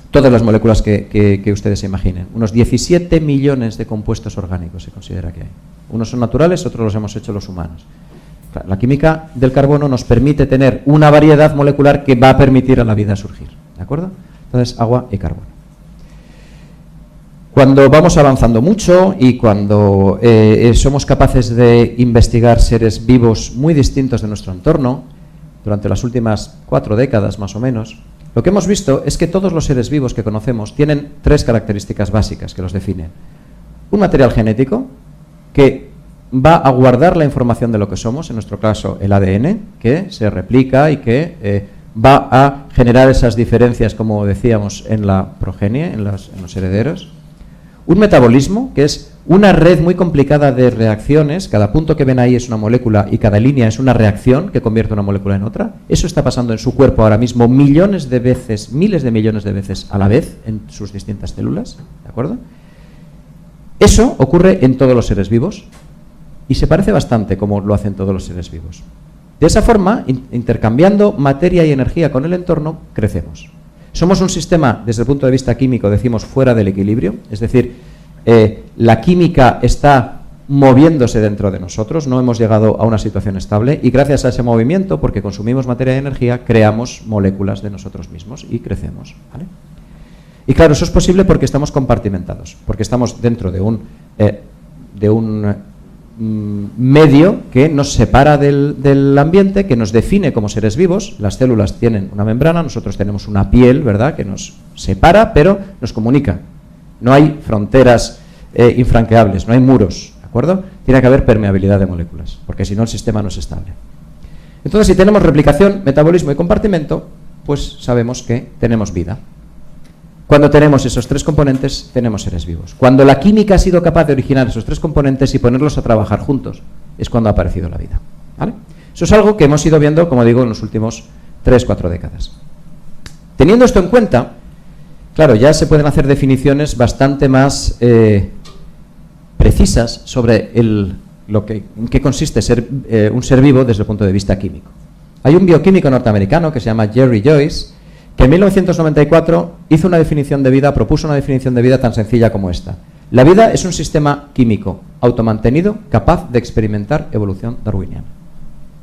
Todas las moléculas que ustedes se imaginen. Unos 17 millones de compuestos orgánicos se considera que hay. Unos son naturales, otros los hemos hecho los humanos. La química del carbono nos permite tener una variedad molecular que va a permitir a la vida surgir, ¿de acuerdo? Entonces, agua y carbono. Cuando vamos avanzando mucho y cuando somos capaces de investigar seres vivos muy distintos de nuestro entorno, durante las últimas 4 décadas más o menos, lo que hemos visto es que todos los seres vivos que conocemos tienen 3 características básicas que los definen. Un material genético que va a guardar la información de lo que somos, en nuestro caso el ADN, que se replica y que va a generar esas diferencias, como decíamos, en la progenie, en los herederos. un metabolismo, que es una red muy complicada de reacciones, cada punto que ven ahí es una molécula y cada línea es una reacción que convierte una molécula en otra. Eso está pasando en su cuerpo ahora mismo millones de veces, miles de millones de veces a la vez en sus distintas células, ¿de acuerdo? Eso ocurre en todos los seres vivos y se parece bastante como lo hacen todos los seres vivos. De esa forma, intercambiando materia y energía con el entorno, crecemos. Somos un sistema, desde el punto de vista químico, decimos, fuera del equilibrio, es decir, la química está moviéndose dentro de nosotros, no hemos llegado a una situación estable y gracias a ese movimiento, porque consumimos materia y energía, creamos moléculas de nosotros mismos y crecemos, ¿vale? Y claro, eso es posible porque estamos compartimentados, porque estamos dentro de un medio que nos separa del ambiente, que nos define como seres vivos. Las células tienen una membrana, nosotros tenemos una piel, ¿verdad?, que nos separa, pero nos comunica. No hay fronteras infranqueables, no hay muros, ¿de acuerdo? Tiene que haber permeabilidad de moléculas, porque si no el sistema no es estable. Entonces, si tenemos replicación, metabolismo y compartimento, pues sabemos que tenemos vida. Cuando tenemos esos tres componentes, tenemos seres vivos. Cuando la química ha sido capaz de originar esos tres componentes y ponerlos a trabajar juntos, es cuando ha aparecido la vida, ¿vale? Eso es algo que hemos ido viendo, como digo, en los últimos 3-4 décadas. Teniendo esto en cuenta, claro, ya se pueden hacer definiciones bastante más precisas sobre en qué consiste ser un ser vivo desde el punto de vista químico. Hay un bioquímico norteamericano que se llama Jerry Joyce, que en 1994 hizo una definición de vida, propuso una definición de vida tan sencilla como esta. La vida es un sistema químico automantenido capaz de experimentar evolución darwiniana.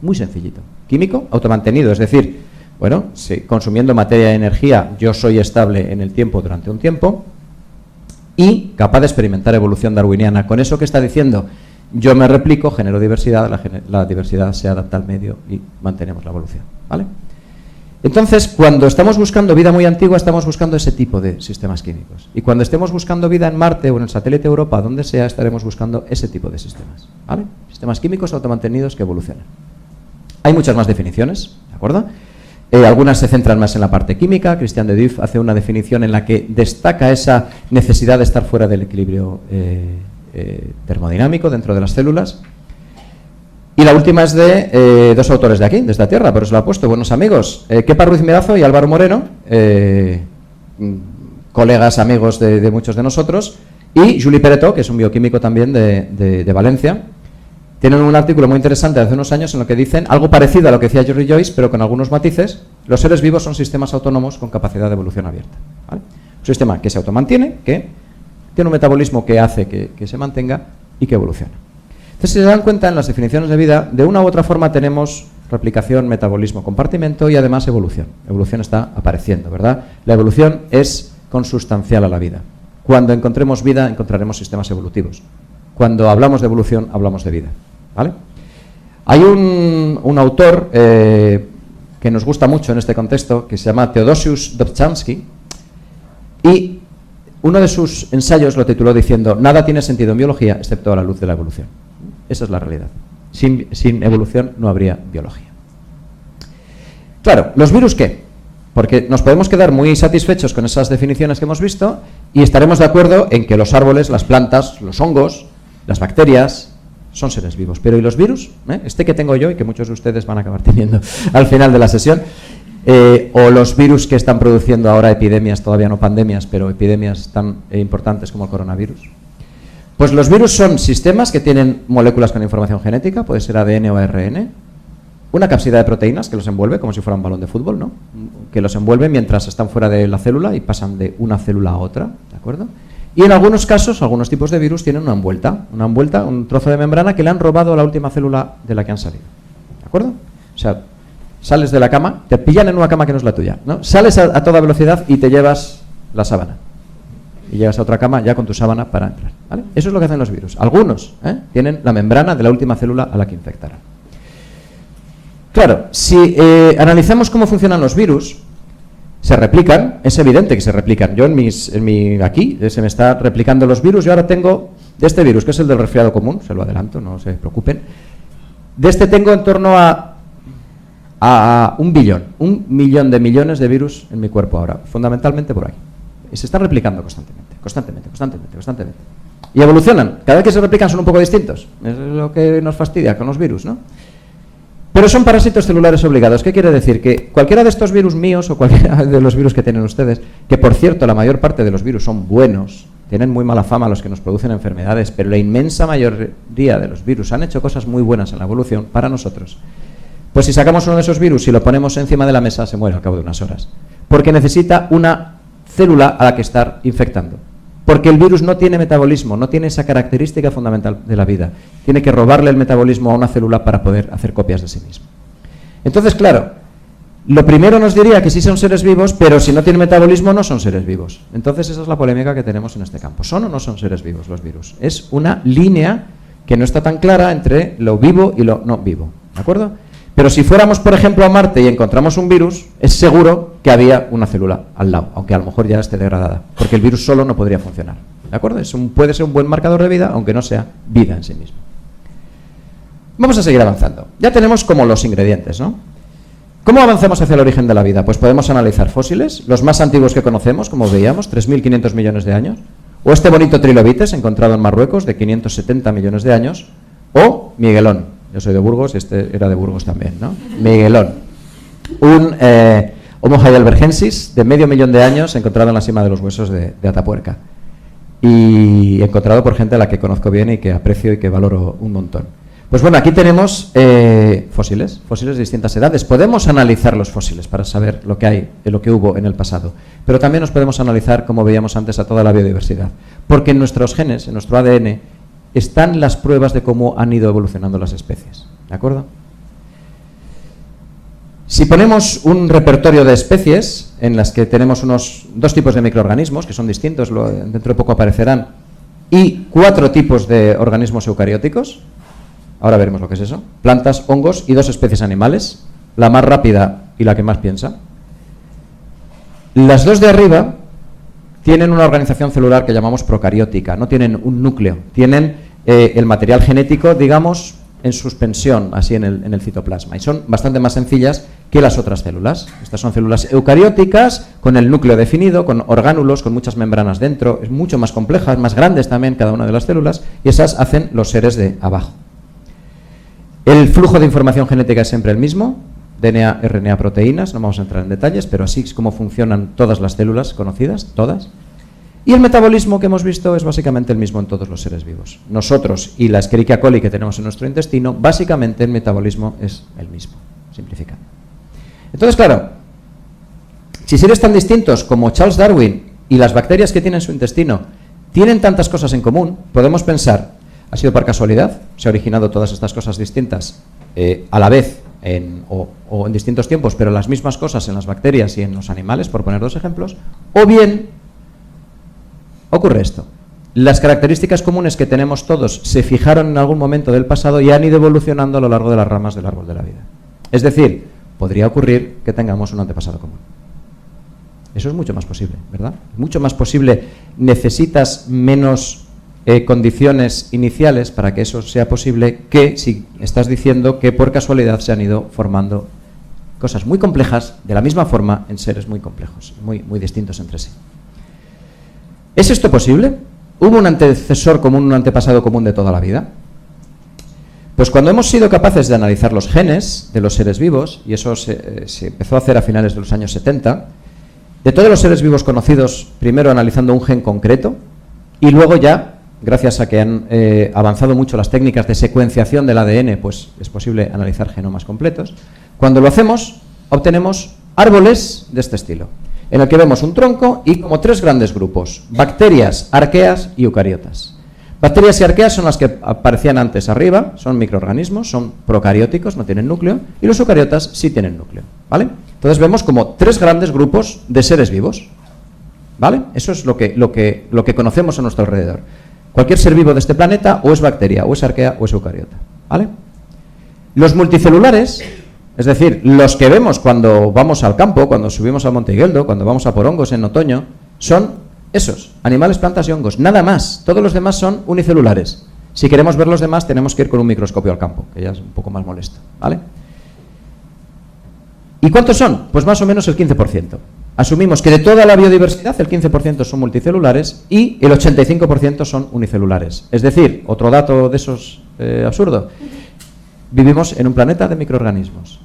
Muy sencillito. Químico automantenido, es decir, bueno, si consumiendo materia y energía yo soy estable en el tiempo durante un tiempo y capaz de experimentar evolución darwiniana. Con eso que está diciendo, yo me replico, genero diversidad, la diversidad se adapta al medio y mantenemos la evolución, ¿vale? Entonces, cuando estamos buscando vida muy antigua, estamos buscando ese tipo de sistemas químicos. Y cuando estemos buscando vida en Marte o en el satélite Europa, donde sea, estaremos buscando ese tipo de sistemas, ¿vale? Sistemas químicos automantenidos que evolucionan. Hay muchas más definiciones, ¿de acuerdo? Algunas se centran más en la parte química. Christian de Duve hace una definición en la que destaca esa necesidad de estar fuera del equilibrio termodinámico dentro de las células. Y la última es de dos autores de aquí, de esta tierra, pero os lo he puesto, buenos amigos, Kepa Ruiz Mirazo y Álvaro Moreno, colegas, amigos de muchos de nosotros, y Juli Peretó, que es un bioquímico también de Valencia. Tienen un artículo muy interesante de hace unos años en lo que dicen algo parecido a lo que decía Jerry Joyce, pero con algunos matices. Los seres vivos son sistemas autónomos con capacidad de evolución abierta, ¿vale? Un sistema que se automantiene, que tiene un metabolismo que hace que se mantenga y que evoluciona. Entonces, si se dan cuenta, en las definiciones de vida, de una u otra forma tenemos replicación, metabolismo, compartimento y además evolución. Evolución está apareciendo, ¿verdad? La evolución es consustancial a la vida. Cuando encontremos vida, encontraremos sistemas evolutivos. Cuando hablamos de evolución, hablamos de vida, ¿vale? Hay un autor que nos gusta mucho en este contexto, que se llama Theodosius Dobzhansky, y uno de sus ensayos lo tituló diciendo: nada tiene sentido en biología excepto a la luz de la evolución. Esa es la realidad. Sin evolución no habría biología. Claro, ¿los virus qué? Porque nos podemos quedar muy satisfechos con esas definiciones que hemos visto y estaremos de acuerdo en que los árboles, las plantas, los hongos, las bacterias son seres vivos. Pero ¿y los virus? Este que tengo yo y que muchos de ustedes van a acabar teniendo al final de la sesión, o los virus que están produciendo ahora epidemias, todavía no pandemias, pero epidemias tan importantes como el coronavirus. Pues los virus son sistemas que tienen moléculas con información genética, puede ser ADN o ARN, una cápsida de proteínas que los envuelve como si fuera un balón de fútbol, ¿no? Que los envuelve mientras están fuera de la célula y pasan de una célula a otra, ¿de acuerdo? Y en algunos casos, algunos tipos de virus tienen una envuelta, un trozo de membrana que le han robado a la última célula de la que han salido, ¿de acuerdo? O sea, sales de la cama, te pillan en una cama que no es la tuya, ¿no? Sales a toda velocidad y te llevas la sábana. Y llegas a otra cama ya con tu sábana para entrar, ¿vale? Eso es lo que hacen los virus. Algunos tienen la membrana de la última célula a la que infectaron. Claro, si analizamos cómo funcionan los virus, se replican, es evidente que se replican. Yo aquí se me está replicando los virus. Yo ahora tengo de este virus, que es el del resfriado común, se lo adelanto, no se preocupen. De este tengo en torno a 1 millón de millones de virus en mi cuerpo ahora, fundamentalmente por ahí. Y se están replicando constantemente. constantemente. Y evolucionan. Cada vez que se replican son un poco distintos. Es lo que nos fastidia con los virus, ¿no? Pero son parásitos celulares obligados. ¿Qué quiere decir? Que cualquiera de estos virus míos o cualquiera de los virus que tienen ustedes, que por cierto la mayor parte de los virus son buenos, tienen muy mala fama los que nos producen enfermedades, pero la inmensa mayoría de los virus han hecho cosas muy buenas en la evolución para nosotros. Pues si sacamos uno de esos virus y lo ponemos encima de la mesa, se muere al cabo de unas horas. Porque necesita una célula a la que estar infectando. Porque el virus no tiene metabolismo, no tiene esa característica fundamental de la vida. Tiene que robarle el metabolismo a una célula para poder hacer copias de sí mismo. Entonces, claro, lo primero nos diría que sí son seres vivos, pero si no tienen metabolismo no son seres vivos. Entonces esa es la polémica que tenemos en este campo. ¿Son o no son seres vivos los virus? Es una línea que no está tan clara entre lo vivo y lo no vivo. ¿De acuerdo? Pero si fuéramos, por ejemplo, a Marte y encontramos un virus, es seguro que había una célula al lado, aunque a lo mejor ya esté degradada, porque el virus solo no podría funcionar. ¿De acuerdo? Puede ser un buen marcador de vida, aunque no sea vida en sí mismo. Vamos a seguir avanzando. Ya tenemos como los ingredientes, ¿no? ¿Cómo avanzamos hacia el origen de la vida? Pues podemos analizar fósiles, los más antiguos que conocemos, como veíamos, 3.500 millones de años, o este bonito trilobites encontrado en Marruecos, de 570 millones de años, o Miguelón. Yo soy de Burgos y este era de Burgos también, ¿no? Miguelón. Un Homo heidelbergensis de 500.000 de años encontrado en la cima de los huesos de Atapuerca. Y encontrado por gente a la que conozco bien y que aprecio y que valoro un montón. Pues bueno, aquí tenemos fósiles de distintas edades. Podemos analizar los fósiles para saber lo que hay, lo que hubo en el pasado. Pero también nos podemos analizar, como veíamos antes, a toda la biodiversidad. Porque en nuestros genes, en nuestro ADN, están las pruebas de cómo han ido evolucionando las especies. ¿De acuerdo? Si ponemos un repertorio de especies en las que tenemos dos tipos de microorganismos, que son distintos, dentro de poco aparecerán, y 4 tipos de organismos eucarióticos, ahora veremos lo que es eso, plantas, hongos y 2 especies animales, la más rápida y la que más piensa. Las 2 de arriba tienen una organización celular que llamamos procariótica, no tienen un núcleo, tienen el material genético, digamos, en suspensión, así en el citoplasma, y son bastante más sencillas que las otras células. Estas son células eucarióticas, con el núcleo definido, con orgánulos, con muchas membranas dentro, es mucho más complejas, más grandes también cada una de las células, y esas hacen los seres de abajo. El flujo de información genética es siempre el mismo, DNA, RNA, proteínas, no vamos a entrar en detalles, pero así es como funcionan todas las células conocidas, todas. Y el metabolismo que hemos visto es básicamente el mismo en todos los seres vivos. Nosotros y la Escherichia coli que tenemos en nuestro intestino, básicamente el metabolismo es el mismo, simplificando. Entonces, claro, si seres tan distintos como Charles Darwin y las bacterias que tienen su intestino tienen tantas cosas en común, podemos pensar, ¿ha sido por casualidad? ¿Se han originado todas estas cosas distintas a la vez o en distintos tiempos, pero las mismas cosas en las bacterias y en los animales, por poner 2 ejemplos? O bien ocurre esto. Las características comunes que tenemos todos se fijaron en algún momento del pasado y han ido evolucionando a lo largo de las ramas del árbol de la vida. Es decir, podría ocurrir que tengamos un antepasado común. Eso es mucho más posible, ¿verdad? Mucho más posible. Necesitas menos condiciones iniciales para que eso sea posible que si estás diciendo que por casualidad se han ido formando cosas muy complejas de la misma forma en seres muy complejos, muy distintos entre sí. ¿Es esto posible? ¿Hubo un antecesor común, un antepasado común de toda la vida? Pues cuando hemos sido capaces de analizar los genes de los seres vivos, y eso se empezó a hacer a finales de los años 70, de todos los seres vivos conocidos, primero analizando un gen concreto, y luego ya, gracias a que han avanzado mucho las técnicas de secuenciación del ADN, pues es posible analizar genomas completos. Cuando lo hacemos, obtenemos árboles de este estilo, en el que vemos un tronco y como 3 grandes grupos: bacterias, arqueas y eucariotas. Bacterias y arqueas son las que aparecían antes arriba, son microorganismos, son procarióticos, no tienen núcleo, y los eucariotas sí tienen núcleo, ¿vale? Entonces vemos como 3 grandes grupos de seres vivos, ¿vale? Eso es lo que conocemos a nuestro alrededor. Cualquier ser vivo de este planeta o es bacteria, o es arquea, o es eucariota, ¿vale? Los multicelulares, es decir, los que vemos cuando vamos al campo, cuando subimos al Monte Igueldo, cuando vamos a por hongos en otoño, son esos, animales, plantas y hongos, nada más. Todos los demás son unicelulares. Si queremos ver los demás, tenemos que ir con un microscopio al campo, que ya es un poco más molesto, ¿vale? ¿Y cuántos son? Pues más o menos el 15%. asumimos que de toda la biodiversidad el 15% son multicelulares y el 85% son unicelulares. Es decir, otro dato de esos absurdo, vivimos en un planeta de microorganismos.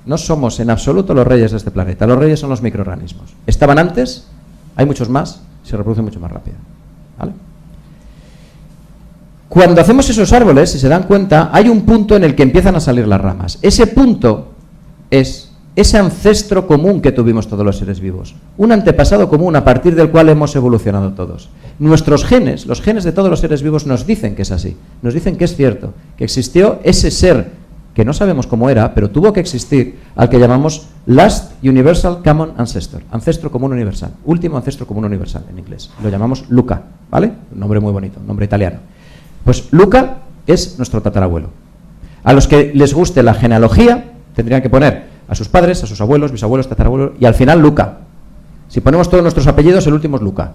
No somos en absoluto los reyes de este planeta, los reyes son los microorganismos. Estaban antes, hay muchos más, se reproducen mucho más rápido. ¿Vale? Cuando hacemos esos árboles, si se dan cuenta, hay un punto en el que empiezan a salir las ramas. Ese punto es ese ancestro común que tuvimos todos los seres vivos. Un antepasado común a partir del cual hemos evolucionado todos. Nuestros genes, los genes de todos los seres vivos nos dicen que es así. Nos dicen que es cierto, que existió ese ser que no sabemos cómo era, pero tuvo que existir, al que llamamos Last Universal Common Ancestor, ancestro común universal, último ancestro común universal en inglés. Lo llamamos Luca, ¿vale? Un nombre muy bonito, un nombre italiano. Pues Luca es nuestro tatarabuelo. A los que les guste la genealogía, tendrían que poner a sus padres, a sus abuelos, bisabuelos, tatarabuelos, y al final Luca. Si ponemos todos nuestros apellidos, el último es Luca,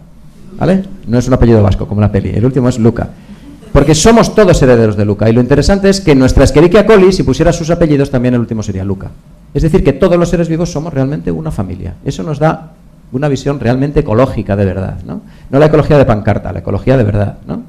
¿vale? No es un apellido vasco, como la peli, el último es Luca. Porque somos todos herederos de Luca. Y lo interesante es que nuestra Escherichia coli, si pusiera sus apellidos, también el último sería Luca. Es decir, que todos los seres vivos somos realmente una familia. Eso nos da una visión realmente ecológica de verdad, ¿no? No la ecología de pancarta, la ecología de verdad, ¿no?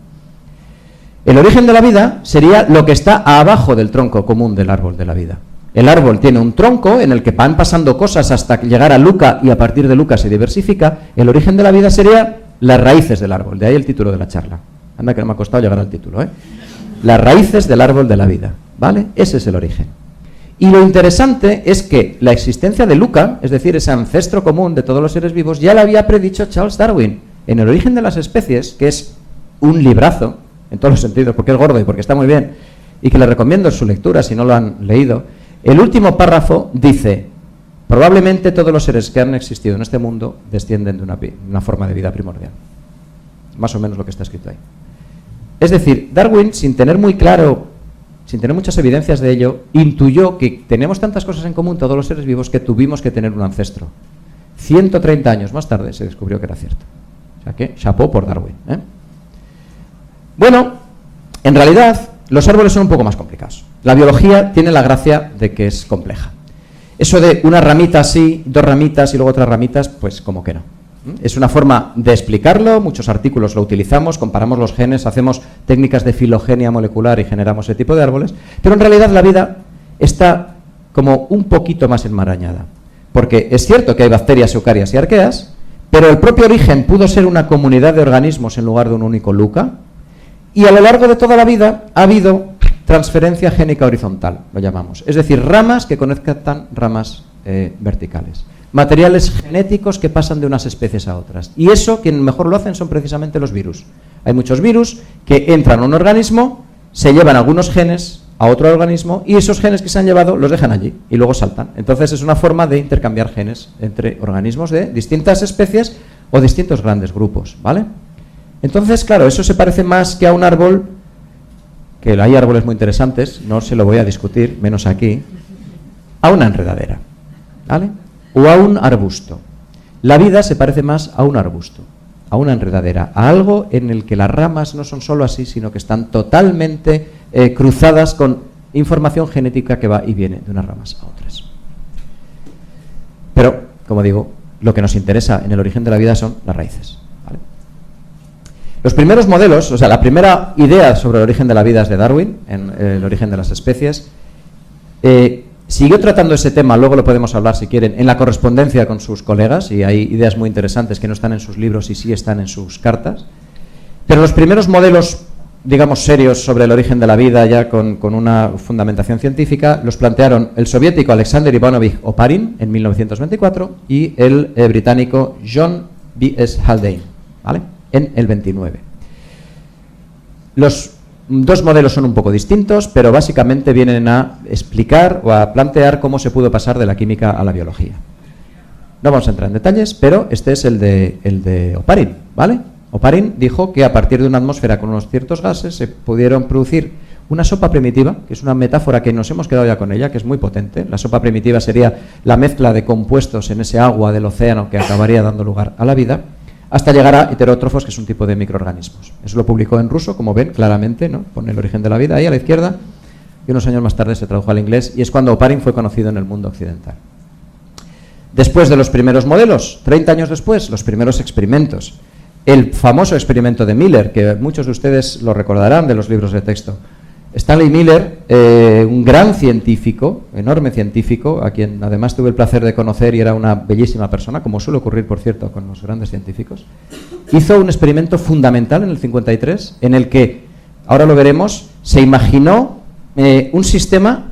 El origen de la vida sería lo que está abajo del tronco común del árbol de la vida. El árbol tiene un tronco en el que van pasando cosas hasta llegar a Luca y a partir de Luca se diversifica. El origen de la vida sería las raíces del árbol, de ahí el título de la charla. Anda que no me ha costado llegar al título, ¿eh? Las raíces del árbol de la vida, ¿vale? Ese es el origen. Y lo interesante es que la existencia de Luca, es decir, ese ancestro común de todos los seres vivos, ya lo había predicho Charles Darwin en El origen de las especies, que es un librazo, en todos los sentidos, porque es gordo y porque está muy bien, y que le recomiendo su lectura si no lo han leído. El último párrafo dice: probablemente todos los seres que han existido en este mundo descienden de una forma de vida primordial. Más o menos lo que está escrito ahí. Es decir, Darwin, sin tener muy claro, sin tener muchas evidencias de ello, intuyó que tenemos tantas cosas en común todos los seres vivos que tuvimos que tener un ancestro. 130 años más tarde se descubrió que era cierto. O sea que, chapó por Darwin, ¿eh? Bueno, en realidad, los árboles son un poco más complicados. La biología tiene la gracia de que es compleja. Eso de una ramita así, dos ramitas y luego otras ramitas, pues como que no. Es una forma de explicarlo, muchos artículos lo utilizamos, comparamos los genes, hacemos técnicas de filogenia molecular y generamos ese tipo de árboles, pero en realidad la vida está como un poquito más enmarañada, porque es cierto que hay bacterias, eucarias y arqueas, pero el propio origen pudo ser una comunidad de organismos en lugar de un único Luca, y a lo largo de toda la vida ha habido transferencia génica horizontal, lo llamamos, es decir, ramas que conectan ramas verticales. Materiales genéticos que pasan de unas especies a otras. Y eso, quien mejor lo hacen son precisamente los virus. Hay muchos virus que entran a un organismo, se llevan algunos genes a otro organismo y esos genes que se han llevado los dejan allí y luego saltan. Entonces es una forma de intercambiar genes entre organismos de distintas especies o distintos grandes grupos, ¿vale? Entonces, claro, eso se parece más que a un árbol, que hay árboles muy interesantes, no se lo voy a discutir, menos aquí, a una enredadera, ¿vale? O a un arbusto. La vida se parece más a un arbusto, a una enredadera, a algo en el que las ramas no son solo así, sino que están totalmente cruzadas con información genética que va y viene de unas ramas a otras. Pero, como digo, lo que nos interesa en el origen de la vida son las raíces, ¿vale? Los primeros modelos, o sea, la primera idea sobre el origen de la vida es de Darwin, en El origen de las especies. Siguió tratando ese tema, luego lo podemos hablar si quieren, en la correspondencia con sus colegas, y hay ideas muy interesantes que no están en sus libros y sí están en sus cartas. Pero los primeros modelos, digamos, serios sobre el origen de la vida, ya con una fundamentación científica, los plantearon el soviético Alexander Ivanovich Oparin en 1924 y el británico John B.S. Haldane, ¿vale?, en el 29. Los dos modelos son un poco distintos, pero básicamente vienen a explicar o a plantear cómo se pudo pasar de la química a la biología. No vamos a entrar en detalles, pero este es el de Oparin, ¿vale? Oparin dijo que a partir de una atmósfera con unos ciertos gases se pudieron producir una sopa primitiva, que es una metáfora que nos hemos quedado ya con ella, que es muy potente. La sopa primitiva sería la mezcla de compuestos en ese agua del océano que acabaría dando lugar a la vida, hasta llegar a heterótrofos, que es un tipo de microorganismos. Eso lo publicó en ruso, como ven claramente, ¿no? Pone el origen de la vida ahí a la izquierda, y unos años más tarde se tradujo al inglés, y es cuando Oparin fue conocido en el mundo occidental. Después de los primeros modelos, 30 años después, los primeros experimentos. El famoso experimento de Miller, que muchos de ustedes lo recordarán de los libros de texto. Stanley Miller, un gran científico, enorme científico, a quien además tuve el placer de conocer y era una bellísima persona, como suele ocurrir, por cierto, con los grandes científicos, hizo un experimento fundamental en el 53, en el que, ahora lo veremos, se imaginó un sistema,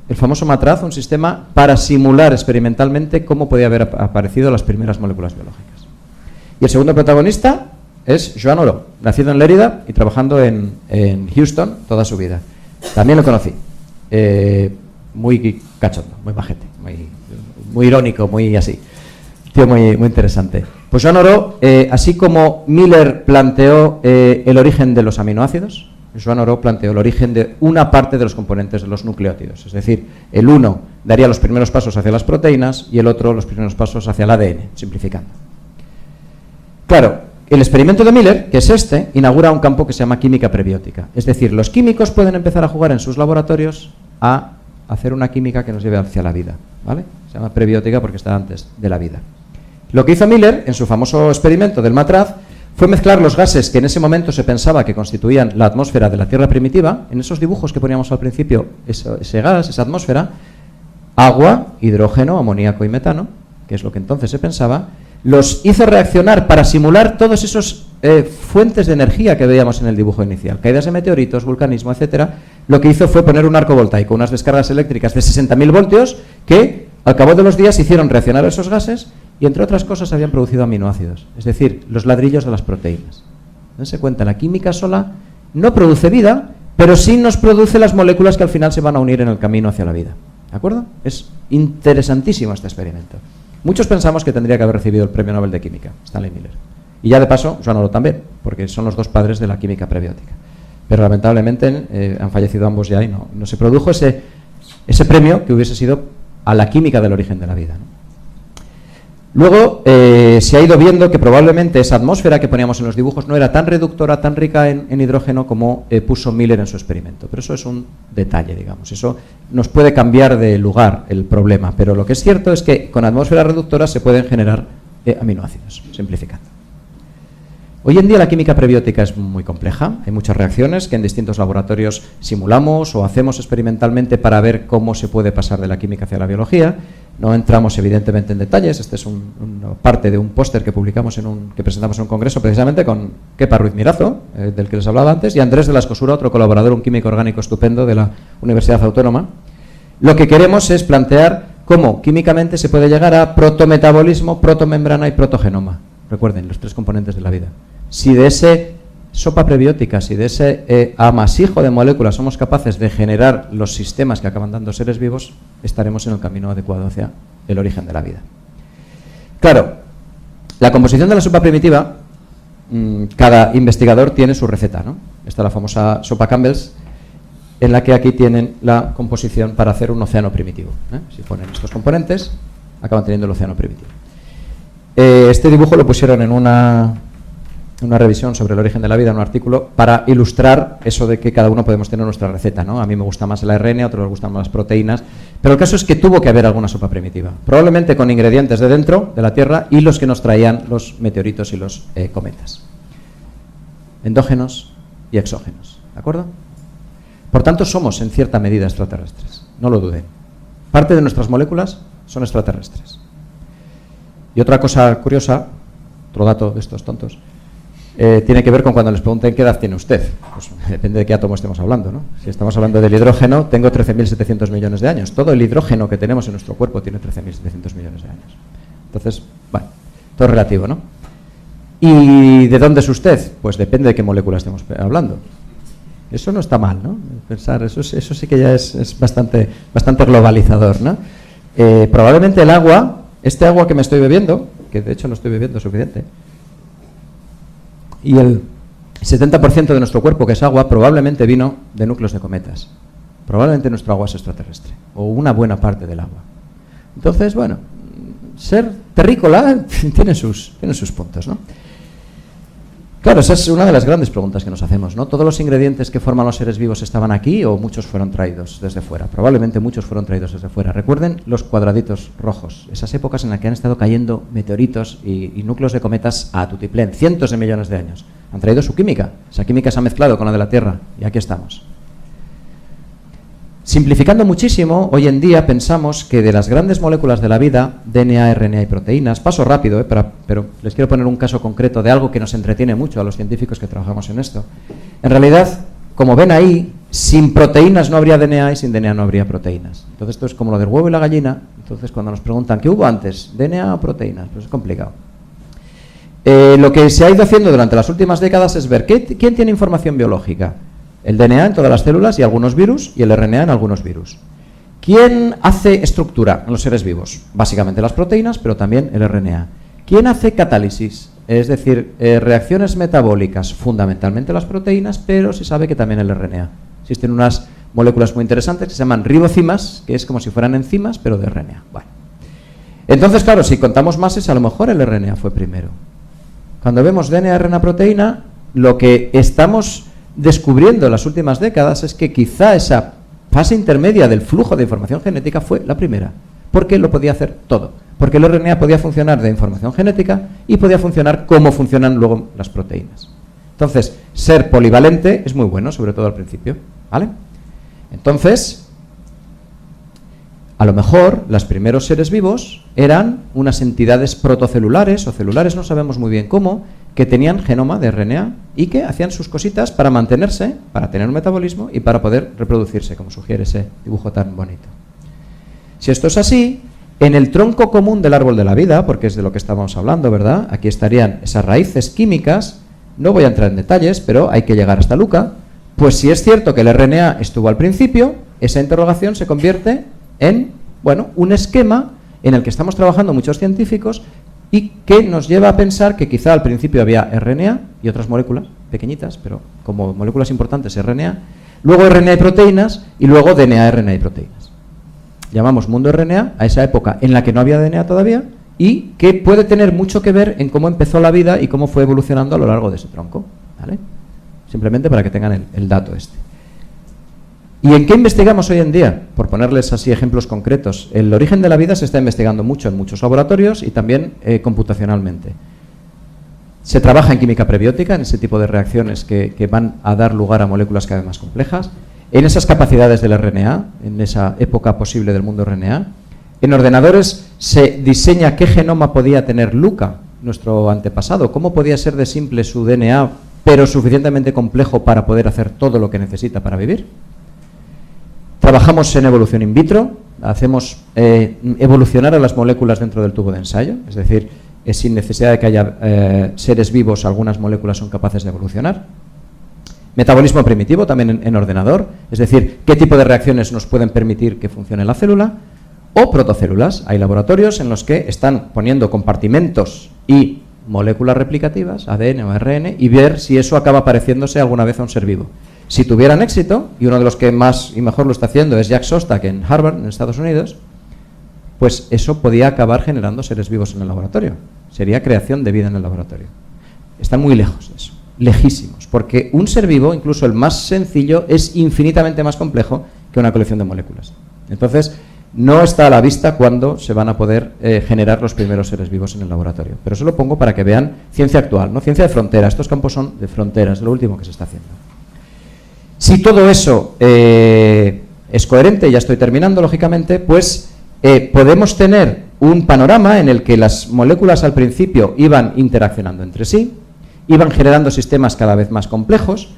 el famoso matraz, un sistema para simular experimentalmente cómo podía haber aparecido las primeras moléculas biológicas. Y el segundo protagonista es Joan Oró, nacido en Lérida y trabajando en Houston toda su vida. También lo conocí. Muy cachondo, muy majete, muy irónico, muy así. Tío muy interesante. Pues Joan Oró, así como Miller planteó el origen de los aminoácidos, Joan Oró planteó el origen de una parte de los componentes de los nucleótidos. Es decir, el uno daría los primeros pasos hacia las proteínas y el otro los primeros pasos hacia el ADN, simplificando. Claro, el experimento de Miller, que es este, inaugura un campo que se llama química prebiótica. Es decir, los químicos pueden empezar a jugar en sus laboratorios a hacer una química que nos lleve hacia la vida, ¿vale? Se llama prebiótica porque está antes de la vida. Lo que hizo Miller en su famoso experimento del matraz fue mezclar los gases que en ese momento se pensaba que constituían la atmósfera de la Tierra primitiva, en esos dibujos que poníamos al principio, ese gas, esa atmósfera, agua, hidrógeno, amoníaco y metano, que es lo que entonces se pensaba, los hizo reaccionar para simular todos esos fuentes de energía que veíamos en el dibujo inicial, caídas de meteoritos, vulcanismo, etcétera. Lo que hizo fue poner un arco voltaico, unas descargas eléctricas de 60.000 voltios que al cabo de los días hicieron reaccionar esos gases y entre otras cosas habían producido aminoácidos, es decir, los ladrillos de las proteínas. Dense cuenta, la química sola no produce vida, pero sí nos produce las moléculas que al final se van a unir en el camino hacia la vida. ¿De acuerdo? Es interesantísimo este experimento. Muchos pensamos que tendría que haber recibido el premio Nobel de Química, Stanley Miller. Y ya de paso, Joan Oró también, porque son los dos padres de la química prebiótica. Pero lamentablemente han fallecido ambos ya y no se produjo ese premio que hubiese sido a la química del origen de la vida, ¿no? Luego se ha ido viendo que probablemente esa atmósfera que poníamos en los dibujos no era tan reductora, tan rica en hidrógeno como puso Miller en su experimento. Pero eso es un detalle, digamos. Eso nos puede cambiar de lugar el problema. Pero lo que es cierto es que con atmósferas reductoras se pueden generar aminoácidos, simplificando. Hoy en día la química prebiótica es muy compleja. Hay muchas reacciones que en distintos laboratorios simulamos o hacemos experimentalmente para ver cómo se puede pasar de la química hacia la biología. No entramos evidentemente en detalles. Este es una parte de un póster que publicamos que presentamos en un congreso precisamente con Kepa Ruiz Mirazo, del que les hablaba antes, y Andrés de la Escosura, otro colaborador, un químico orgánico estupendo de la Universidad Autónoma. Lo que queremos es plantear cómo químicamente se puede llegar a protometabolismo, protomembrana y protogenoma. Recuerden, los tres componentes de la vida. Si de ese sopa prebiótica, si de ese amasijo de moléculas somos capaces de generar los sistemas que acaban dando seres vivos, estaremos en el camino adecuado hacia el origen de la vida. Claro, la composición de la sopa primitiva, cada investigador tiene su receta, ¿no? Está la famosa sopa Campbell's, en la que aquí tienen la composición para hacer un océano primitivo, ¿eh? Si ponen estos componentes, acaban teniendo el océano primitivo. Este dibujo lo pusieron en una revisión sobre el origen de la vida, en un artículo, para ilustrar eso de que cada uno podemos tener nuestra receta, ¿no? A mí me gusta más el ARN, a otros les gustan más las proteínas, pero el caso es que tuvo que haber alguna sopa primitiva, probablemente con ingredientes de dentro de la Tierra y los que nos traían los meteoritos y los cometas, endógenos y exógenos, ¿de acuerdo? Por tanto, somos en cierta medida extraterrestres, no lo duden. Parte de nuestras moléculas son extraterrestres. Y otra cosa curiosa, otro dato de estos tontos, tiene que ver con cuando les pregunten qué edad tiene usted. Pues depende de qué átomo estemos hablando, ¿no? Si estamos hablando del hidrógeno, tengo 13.700 millones de años. Todo el hidrógeno que tenemos en nuestro cuerpo tiene 13.700 millones de años. Entonces, bueno, todo es relativo, ¿no? ¿Y de dónde es usted? Pues depende de qué molécula estemos hablando. Eso no está mal, ¿no? Pensar, eso sí que ya es bastante globalizador, ¿no? Probablemente el agua, este agua que me estoy bebiendo, que de hecho no estoy bebiendo suficiente, y el 70% de nuestro cuerpo, que es agua, probablemente vino de núcleos de cometas. Probablemente nuestro agua es extraterrestre, o una buena parte del agua. Entonces, bueno, ser terrícola tiene sus puntos, ¿no? Claro, esa es una de las grandes preguntas que nos hacemos, ¿no? ¿Todos los ingredientes que forman los seres vivos estaban aquí o muchos fueron traídos desde fuera? Probablemente muchos fueron traídos desde fuera. Recuerden los cuadraditos rojos, esas épocas en las que han estado cayendo meteoritos y núcleos de cometas a tutiplén, cientos de millones de años. Han traído su química, esa química se ha mezclado con la de la Tierra y aquí estamos. Simplificando muchísimo, hoy en día pensamos que de las grandes moléculas de la vida, DNA, RNA y proteínas, paso rápido, pero les quiero poner un caso concreto de algo que nos entretiene mucho a los científicos que trabajamos en esto. En realidad, como ven ahí, sin proteínas no habría DNA y sin DNA no habría proteínas. Entonces esto es como lo del huevo y la gallina. Entonces cuando nos preguntan, ¿qué hubo antes? ¿DNA o proteínas? Pues es complicado. Lo que se ha ido haciendo durante las últimas décadas es ver quién tiene información biológica. El DNA en todas las células y algunos virus, y el RNA en algunos virus. ¿Quién hace estructura en los seres vivos? Básicamente las proteínas, pero también el RNA. ¿Quién hace catálisis? Es decir, reacciones metabólicas, fundamentalmente las proteínas, pero se sabe que también el RNA. Existen unas moléculas muy interesantes que se llaman ribocimas, que es como si fueran enzimas, pero de RNA. Bueno. Entonces, claro, si contamos masas, a lo mejor el RNA fue primero. Cuando vemos DNA, RNA, proteína, lo que estamos descubriendo en las últimas décadas es que quizá esa fase intermedia del flujo de información genética fue la primera, porque lo podía hacer todo, porque el RNA podía funcionar de información genética y podía funcionar como funcionan luego las proteínas. Entonces, ser polivalente es muy bueno, sobre todo al principio, ¿vale? Entonces, a lo mejor los primeros seres vivos eran unas entidades protocelulares o celulares, no sabemos muy bien cómo, que tenían genoma de RNA y que hacían sus cositas para mantenerse, para tener un metabolismo y para poder reproducirse, como sugiere ese dibujo tan bonito. Si esto es así, en el tronco común del árbol de la vida, porque es de lo que estábamos hablando, ¿verdad? Aquí estarían esas raíces químicas, no voy a entrar en detalles, pero hay que llegar hasta Luca. Pues si es cierto que el RNA estuvo al principio, esa interrogación se convierte en, bueno, un esquema en el que estamos trabajando muchos científicos y que nos lleva a pensar que quizá al principio había RNA y otras moléculas pequeñitas, pero como moléculas importantes RNA, luego RNA y proteínas y luego DNA, RNA y proteínas. Llamamos mundo RNA a esa época en la que no había DNA todavía y que puede tener mucho que ver en cómo empezó la vida y cómo fue evolucionando a lo largo de ese tronco, ¿vale? Simplemente para que tengan el dato este. ¿Y en qué investigamos hoy en día? Por ponerles así ejemplos concretos. El origen de la vida se está investigando mucho en muchos laboratorios y también computacionalmente. Se trabaja en química prebiótica, en ese tipo de reacciones que van a dar lugar a moléculas cada vez más complejas, en esas capacidades del RNA, en esa época posible del mundo RNA. En ordenadores se diseña qué genoma podía tener Luca, nuestro antepasado, cómo podía ser de simple su DNA, pero suficientemente complejo para poder hacer todo lo que necesita para vivir. Trabajamos en evolución in vitro, hacemos evolucionar a las moléculas dentro del tubo de ensayo, es decir, sin necesidad de que haya seres vivos, algunas moléculas son capaces de evolucionar. Metabolismo primitivo, también en ordenador, es decir, qué tipo de reacciones nos pueden permitir que funcione la célula. O protocélulas, hay laboratorios en los que están poniendo compartimentos y moléculas replicativas, ADN o ARN, y ver si eso acaba pareciéndose alguna vez a un ser vivo. Si tuvieran éxito, y uno de los que más y mejor lo está haciendo es Jack Szostak en Harvard, en Estados Unidos, pues eso podía acabar generando seres vivos en el laboratorio. Sería creación de vida en el laboratorio. Están muy lejos de eso, lejísimos, porque un ser vivo, incluso el más sencillo, es infinitamente más complejo que una colección de moléculas. Entonces, no está a la vista cuándo se van a poder generar los primeros seres vivos en el laboratorio. Pero eso lo pongo para que vean ciencia actual, no ciencia de frontera. Estos campos son de fronteras, lo último que se está haciendo. Si todo eso es coherente, ya estoy terminando, lógicamente, pues podemos tener un panorama en el que las moléculas al principio iban interaccionando entre sí, iban generando sistemas cada vez más complejos,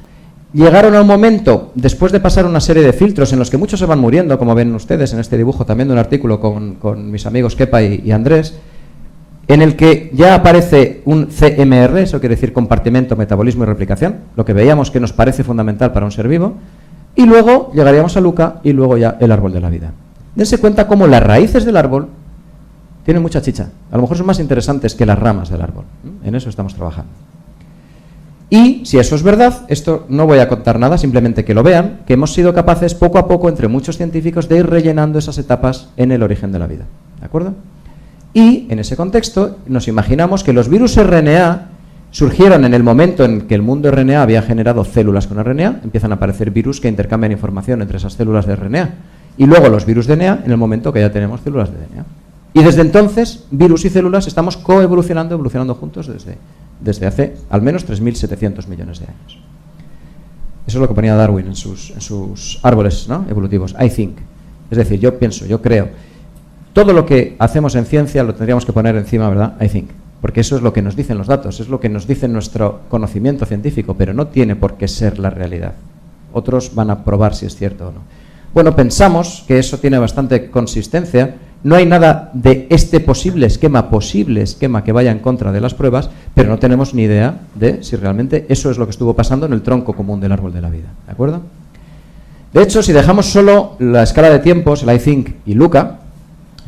llegaron a un momento, después de pasar una serie de filtros en los que muchos se van muriendo, como ven ustedes en este dibujo también de un artículo con mis amigos Kepa y Andrés, en el que ya aparece un CMR, eso quiere decir compartimento, metabolismo y replicación, lo que veíamos que nos parece fundamental para un ser vivo, y luego llegaríamos a Luca y luego ya el árbol de la vida. Dense cuenta cómo las raíces del árbol tienen mucha chicha, a lo mejor son más interesantes que las ramas del árbol, en eso estamos trabajando. Y si eso es verdad, esto no voy a contar nada, simplemente que lo vean, que hemos sido capaces poco a poco entre muchos científicos de ir rellenando esas etapas en el origen de la vida, ¿de acuerdo? Y en ese contexto nos imaginamos que los virus RNA surgieron en el momento en que el mundo RNA había generado células con RNA, empiezan a aparecer virus que intercambian información entre esas células de RNA. Y luego los virus DNA en el momento que ya tenemos células de DNA. Y desde entonces, virus y células estamos coevolucionando, evolucionando juntos desde hace al menos 3.700 millones de años. Eso es lo que ponía Darwin en sus árboles, ¿no?, evolutivos. I think. Es decir, yo pienso, yo creo. Todo lo que hacemos en ciencia lo tendríamos que poner encima, ¿verdad? I think. Porque eso es lo que nos dicen los datos, es lo que nos dice nuestro conocimiento científico, pero no tiene por qué ser la realidad. Otros van a probar si es cierto o no. Bueno, pensamos que eso tiene bastante consistencia. No hay nada de este posible esquema que vaya en contra de las pruebas, pero no tenemos ni idea de si realmente eso es lo que estuvo pasando en el tronco común del árbol de la vida. ¿De acuerdo? De hecho, si dejamos solo la escala de tiempos, el I think y Luca,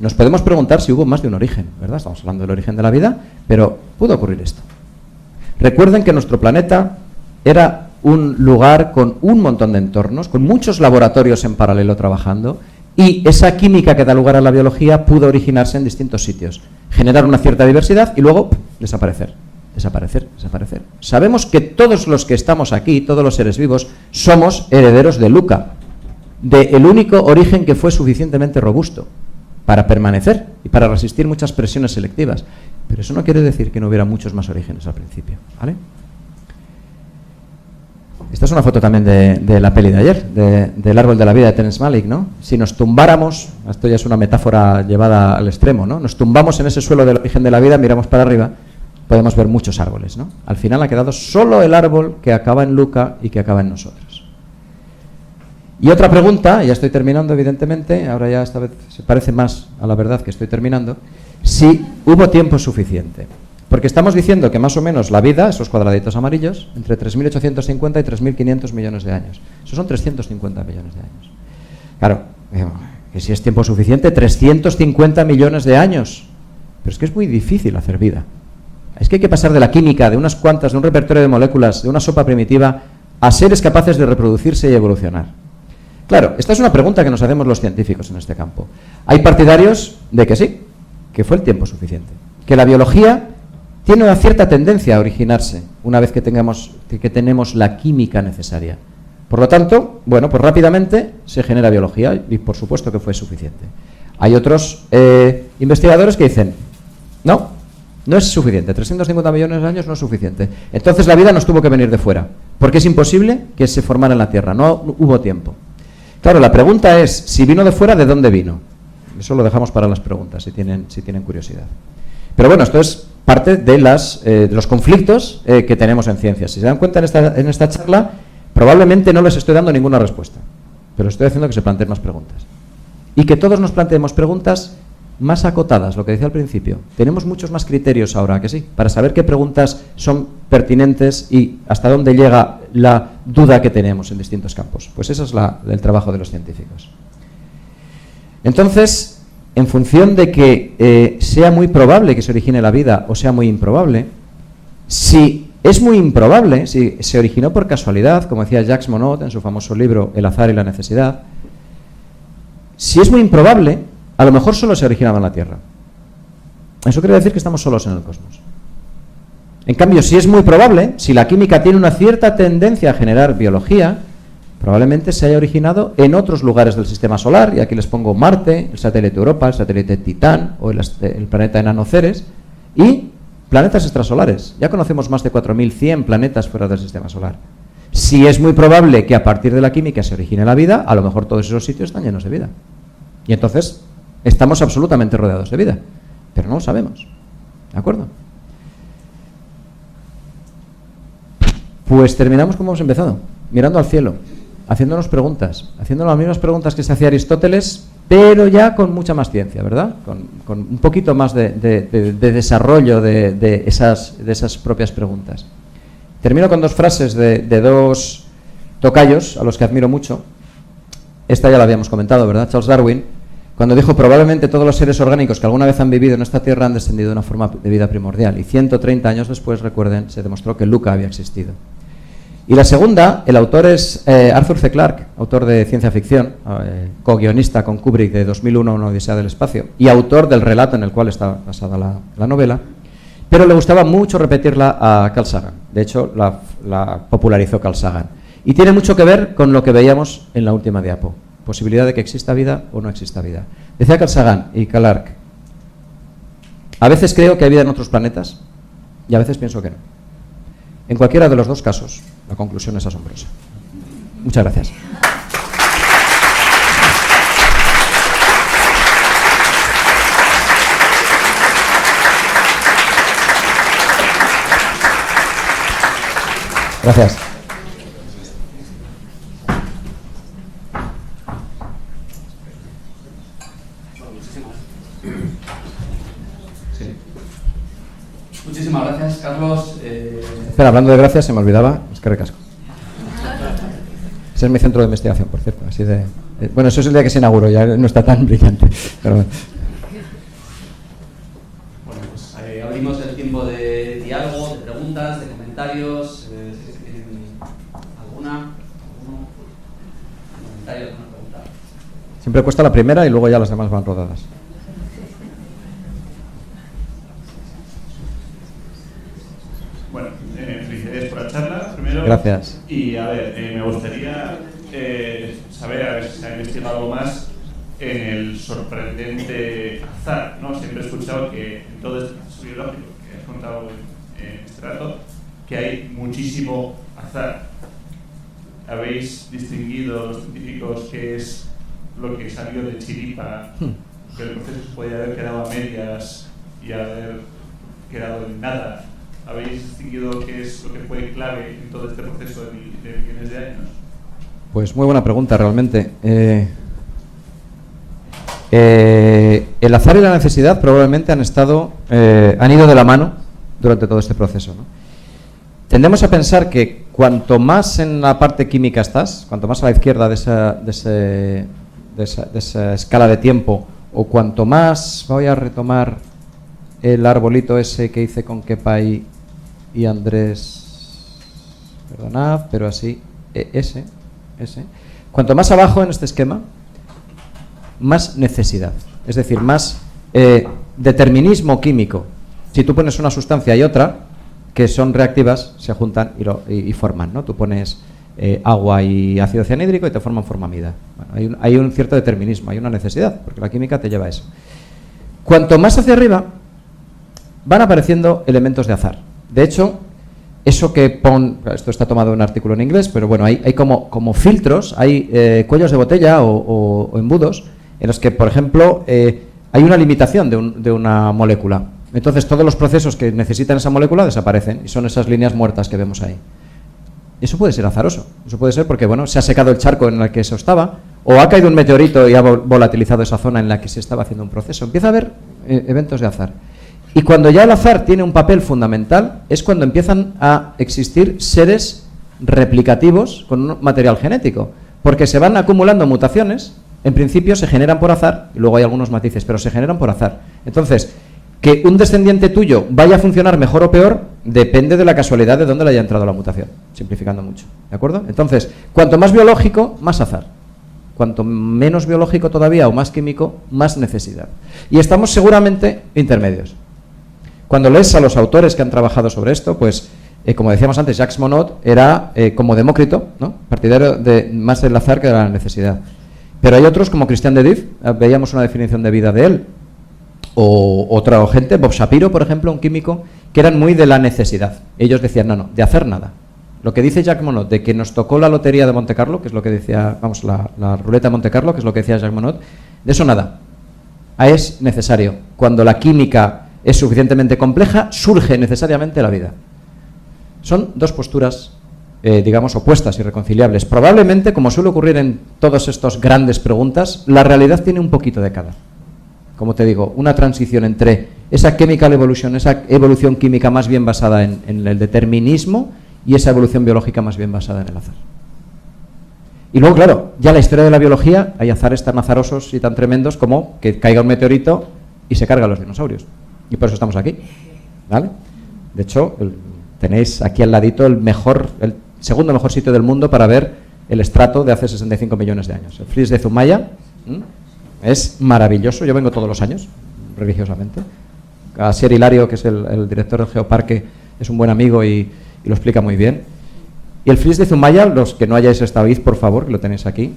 nos podemos preguntar si hubo más de un origen, ¿verdad? Estamos hablando del origen de la vida, pero pudo ocurrir esto. Recuerden que nuestro planeta era un lugar con un montón de entornos, con muchos laboratorios en paralelo trabajando, y esa química que da lugar a la biología pudo originarse en distintos sitios, generar una cierta diversidad y luego desaparecer. Sabemos que todos los que estamos aquí, todos los seres vivos, somos herederos de Luca, del único origen que fue suficientemente robusto para permanecer y para resistir muchas presiones selectivas. Pero eso no quiere decir que no hubiera muchos más orígenes al principio, ¿vale? Esta es una foto también de la peli de ayer, del árbol de la vida de Terence Malick, ¿no? Si nos tumbáramos, esto ya es una metáfora llevada al extremo, ¿no? Nos tumbamos en ese suelo del origen de la vida, miramos para arriba, podemos ver muchos árboles, ¿no? Al final ha quedado solo el árbol que acaba en Luca y que acaba en nosotros. Y otra pregunta, ya estoy terminando evidentemente, ahora ya esta vez se parece más a la verdad que estoy terminando, si hubo tiempo suficiente. Porque estamos diciendo que más o menos la vida, esos cuadraditos amarillos, entre 3.850 y 3.500 millones de años. Esos son 350 millones de años. Claro, que si es tiempo suficiente, 350 millones de años. Pero es que es muy difícil hacer vida. Es que hay que pasar de la química, de unas cuantas, de un repertorio de moléculas, de una sopa primitiva, a seres capaces de reproducirse y evolucionar. Claro, esta es una pregunta que nos hacemos los científicos en este campo. Hay partidarios de que sí, que fue el tiempo suficiente. Que la biología tiene una cierta tendencia a originarse una vez que tenemos la química necesaria. Por lo tanto, bueno, pues rápidamente se genera biología y por supuesto que fue suficiente. Hay otros investigadores que dicen, no es suficiente, 350 millones de años no es suficiente. Entonces la vida nos tuvo que venir de fuera, porque es imposible que se formara en la Tierra, no hubo tiempo. Claro, la pregunta es, si vino de fuera, ¿de dónde vino? Eso lo dejamos para las preguntas, si tienen curiosidad. Pero bueno, esto es parte de los conflictos que tenemos en ciencia. Si se dan cuenta en esta charla, probablemente no les estoy dando ninguna respuesta, pero estoy haciendo que se planteen más preguntas. Y que todos nos planteemos preguntas más acotadas, lo que decía al principio. Tenemos muchos más criterios ahora, que sí, para saber qué preguntas son pertinentes y hasta dónde llega la duda que tenemos en distintos campos. Pues eso es el trabajo de los científicos. Entonces, en función de que sea muy probable que se origine la vida o sea muy improbable, si es muy improbable, si se originó por casualidad, como decía Jacques Monod en su famoso libro El azar y la necesidad, si es muy improbable, a lo mejor solo se originaba en la Tierra. Eso quiere decir que estamos solos en el cosmos. En cambio, si es muy probable, si la química tiene una cierta tendencia a generar biología, probablemente se haya originado en otros lugares del sistema solar, y aquí les pongo Marte, el satélite Europa, el satélite Titán o el planeta enano Ceres, y planetas extrasolares. Ya conocemos más de 4.100 planetas fuera del sistema solar. Si es muy probable que a partir de la química se origine la vida, a lo mejor todos esos sitios están llenos de vida. Y entonces estamos absolutamente rodeados de vida, pero no lo sabemos. ¿De acuerdo? Pues terminamos como hemos empezado, mirando al cielo, haciéndonos preguntas, haciéndonos las mismas preguntas que se hacía Aristóteles, pero ya con mucha más ciencia, ¿verdad? Con un poquito más de desarrollo de esas propias preguntas. Termino con dos frases de dos tocayos a los que admiro mucho. Esta ya la habíamos comentado, ¿verdad? Charles Darwin, cuando dijo: probablemente todos los seres orgánicos que alguna vez han vivido en esta Tierra han descendido de una forma de vida primordial. Y 130 años después, recuerden, se demostró que Luca había existido. Y la segunda, el autor es Arthur C. Clarke, autor de ciencia ficción, co-guionista con Kubrick de 2001, Una odisea del espacio, y autor del relato en el cual está basada la novela. pero le gustaba mucho repetirla a Carl Sagan. De hecho, la popularizó Carl Sagan. Y tiene mucho que ver con lo que veíamos en la última diapo. Posibilidad de que exista vida o no exista vida. Decía Carl Sagan y Clark, a veces creo que hay vida en otros planetas y a veces pienso que no. En cualquiera de los dos casos, la conclusión es asombrosa. Muchas gracias. Gracias. Muchísimas gracias, Carlos. Espera, hablando de gracias, se me olvidaba, es que recasco. Ese es mi centro de investigación, por cierto. Así de, bueno, eso es el día que se inauguró, ya no está tan brillante. Pero bueno. Bueno, pues abrimos el tiempo de diálogo, de preguntas, de comentarios. Si tienen alguno comentario, alguna pregunta. Siempre cuesta la primera y luego ya las demás van rodadas. Bueno, felicidades por la charla, primero. Gracias. Y a ver, me gustaría saber, a ver si se ha investigado algo más en el sorprendente azar, ¿no? Siempre he escuchado que en todo este proceso biológico que has contado en este rato, que hay muchísimo azar. ¿Habéis distinguido los científicos qué es lo que salió de chiripa, que el proceso podía haber quedado a medias y haber quedado en nada? ¿Habéis distinguido qué es lo que fue clave en todo este proceso de millones de años? Pues muy buena pregunta, realmente. El azar y la necesidad probablemente han ido de la mano durante todo este proceso, ¿no? Tendemos a pensar que cuanto más en la parte química estás, cuanto más a la izquierda de esa escala de tiempo, o cuanto más, voy a retomar el arbolito ese que hice con Kepa y Andrés, perdonad, pero así, ese, cuanto más abajo en este esquema, más necesidad, es decir, más determinismo químico. Si tú pones una sustancia y otra que son reactivas, se juntan y forman, ¿no? Tú pones agua y ácido cianhídrico y te forman formamida. Bueno, hay un cierto determinismo, hay una necesidad, porque la química te lleva a eso. Cuanto más hacia arriba, van apareciendo elementos de azar. De hecho, eso que esto está tomado de un artículo en inglés, pero bueno, hay como filtros, hay cuellos de botella o embudos en los que, por ejemplo, hay una limitación de una molécula. Entonces, todos los procesos que necesitan esa molécula desaparecen y son esas líneas muertas que vemos ahí. Eso puede ser azaroso. Eso puede ser porque, bueno, se ha secado el charco en el que eso estaba, o ha caído un meteorito y ha volatilizado esa zona en la que se estaba haciendo un proceso. Empieza a haber eventos de azar. Y cuando ya el azar tiene un papel fundamental, es cuando empiezan a existir seres replicativos con un material genético, porque se van acumulando mutaciones, en principio se generan por azar, y luego hay algunos matices, pero se generan por azar. Entonces, que un descendiente tuyo vaya a funcionar mejor o peor, depende de la casualidad de dónde le haya entrado la mutación, simplificando mucho, ¿de acuerdo? Entonces, cuanto más biológico, más azar. Cuanto menos biológico todavía o más químico, más necesidad. Y estamos seguramente intermedios. Cuando lees a los autores que han trabajado sobre esto, pues, como decíamos antes, Jacques Monod era como Demócrito, ¿no? Partidario más del azar que de la necesidad. Pero hay otros como Christian de Dief, veíamos una definición de vida de él, o otra gente, Bob Shapiro, por ejemplo, un químico, que eran muy de la necesidad. Ellos decían, no, de hacer nada. Lo que dice Jacques Monod, de que nos tocó la lotería de Monte Carlo, que es lo que decía, vamos, la ruleta de Monte Carlo, que es lo que decía Jacques Monod, de eso nada. Es necesario. Cuando la química es suficientemente compleja, surge necesariamente la vida. Son dos posturas, digamos, opuestas, irreconciliables. Probablemente, como suele ocurrir en todas estas grandes preguntas, la realidad tiene un poquito de cada. Como te digo, una transición entre esa chemical evolution, esa evolución química más bien basada en el determinismo y esa evolución biológica más bien basada en el azar. Y luego, claro, ya en la historia de la biología hay azares tan azarosos y tan tremendos como que caiga un meteorito y se carga a los dinosaurios. Y por eso estamos aquí, ¿vale? De hecho, tenéis aquí al ladito el segundo mejor sitio del mundo para ver el estrato de hace 65 millones de años. El Fries de Zumaya es maravilloso. Yo vengo todos los años, religiosamente. Asier Hilario, que es el director del Geoparque, es un buen amigo y lo explica muy bien. Y el Flis de Zumaya, los que no hayáis estado ahí, por favor, que lo tenéis aquí,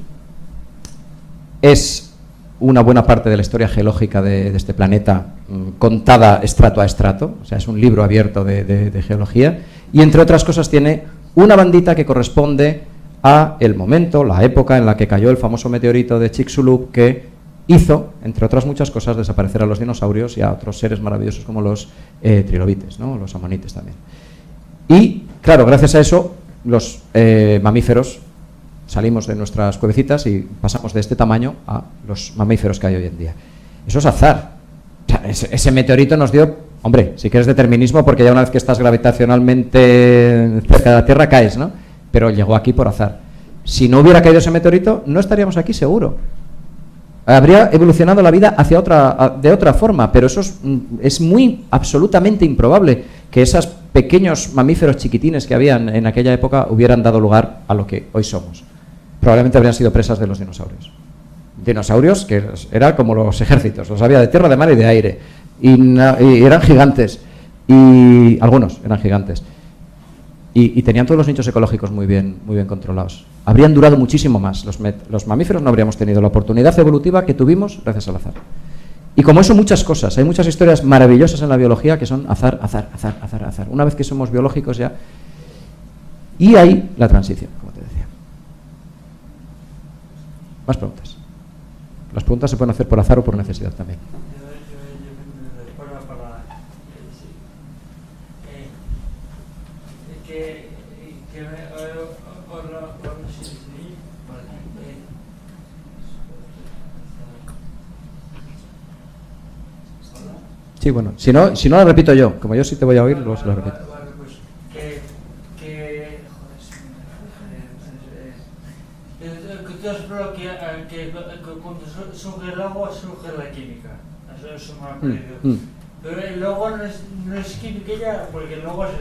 es una buena parte de la historia geológica de este planeta, contada estrato a estrato, o sea, es un libro abierto de geología, y entre otras cosas tiene una bandita que corresponde a el momento, la época en la que cayó el famoso meteorito de Chicxulub, que hizo, entre otras muchas cosas, desaparecer a los dinosaurios y a otros seres maravillosos como los trilobites, ¿no? Los amonites también. Y, claro, gracias a eso, los mamíferos salimos de nuestras cuevecitas y pasamos de este tamaño a los mamíferos que hay hoy en día. Eso es azar. O sea, ese meteorito nos dio, hombre, si quieres determinismo, porque ya una vez que estás gravitacionalmente cerca de la Tierra caes, ¿no? Pero llegó aquí por azar. Si no hubiera caído ese meteorito, no estaríamos aquí seguro. Habría evolucionado la vida de otra forma, pero eso es muy absolutamente improbable que esos pequeños mamíferos chiquitines que habían en aquella época hubieran dado lugar a lo que hoy somos. Probablemente habrían sido presas de los dinosaurios. Dinosaurios que eran como los ejércitos, los había de tierra, de mar y de aire, y eran gigantes, y algunos eran gigantes, y tenían todos los nichos ecológicos muy bien controlados. Habrían durado muchísimo más. Los mamíferos no habríamos tenido la oportunidad evolutiva que tuvimos gracias al azar. Y como eso, muchas cosas. Hay muchas historias maravillosas en la biología que son azar. Una vez que somos biológicos ya. Y hay la transición, como te decía. Más preguntas. Las preguntas se pueden hacer por azar o por necesidad también. Sí, bueno, si no lo repito yo, como yo sí te voy a oír, luego se lo repito. Tú has hablado que cuando surge el agua surge la química, eso me ha parecido. Pero el agua no es química ya, porque el agua es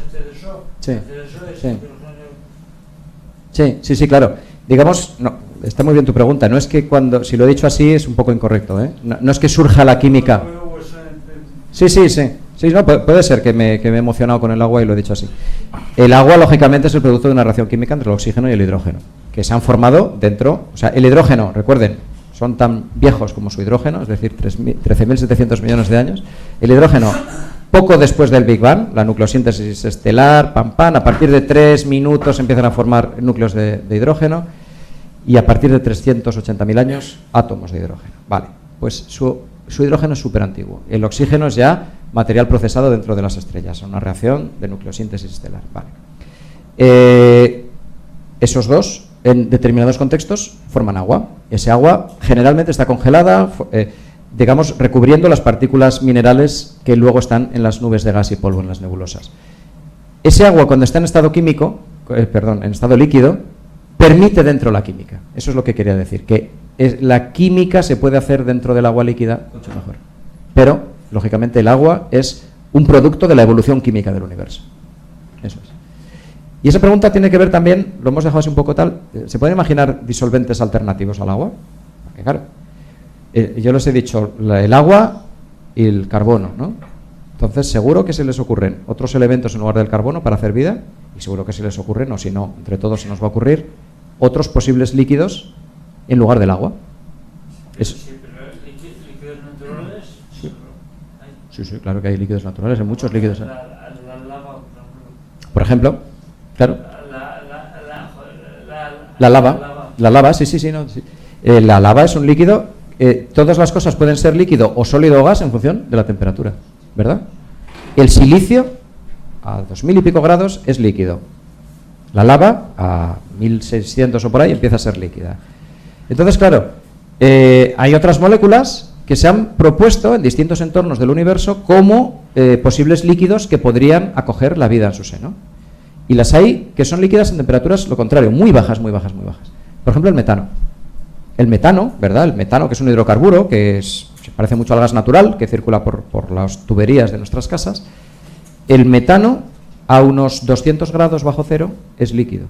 Sí, claro. Digamos, no, está muy bien tu pregunta, no es que si lo he dicho así es un poco incorrecto, ¿eh? No es que surja la química. Sí, no, puede ser que me he emocionado con el agua y lo he dicho así. El agua, lógicamente, es el producto de una reacción química entre el oxígeno y el hidrógeno, que se han formado dentro, o sea, el hidrógeno, recuerden, son tan viejos como su hidrógeno, es decir, 13.700 millones de años. El hidrógeno, poco después del Big Bang, la nucleosíntesis estelar, a partir de 3 minutos empiezan a formar núcleos de hidrógeno, y a partir de 380.000 años, átomos de hidrógeno. Vale, pues su hidrógeno es súper antiguo. El oxígeno es ya material procesado dentro de las estrellas, una reacción de nucleosíntesis estelar. Vale. Esos dos, en determinados contextos, forman agua. Ese agua generalmente está congelada, digamos, recubriendo las partículas minerales que luego están en las nubes de gas y polvo, en las nebulosas. Ese agua, cuando está en estado químico, en estado líquido, permite dentro la química. Eso es lo que quería decir, que la química se puede hacer dentro del agua líquida mucho mejor. Pero, lógicamente, el agua es un producto de la evolución química del universo. Eso es. Y esa pregunta tiene que ver también, lo hemos dejado así un poco tal, ¿se pueden imaginar disolventes alternativos al agua? Porque, claro, yo les he dicho el agua y el carbono, ¿no? Entonces, seguro que se les ocurren otros elementos en lugar del carbono para hacer vida, y seguro que se les ocurren, o si no, entre todos se nos va a ocurrir, otros posibles líquidos en lugar del agua. Sí, pero líquidos naturales. Sí, claro que hay líquidos naturales, hay muchos líquidos. La lava, por ejemplo, claro. La lava, sí. No, sí. La lava es un líquido. Todas las cosas pueden ser líquido o sólido o gas en función de la temperatura, ¿verdad? El silicio a 2000 y pico grados es líquido. La lava a 1600 o por ahí empieza a ser líquida. Entonces, claro, hay otras moléculas que se han propuesto en distintos entornos del universo como posibles líquidos que podrían acoger la vida en su seno. Y las hay que son líquidas en temperaturas, lo contrario, muy bajas. Por ejemplo, el metano. El metano, ¿verdad? El metano, que es un hidrocarburo, que se parece mucho al gas natural, que circula por las tuberías de nuestras casas. El metano, a unos 200 grados bajo cero, es líquido.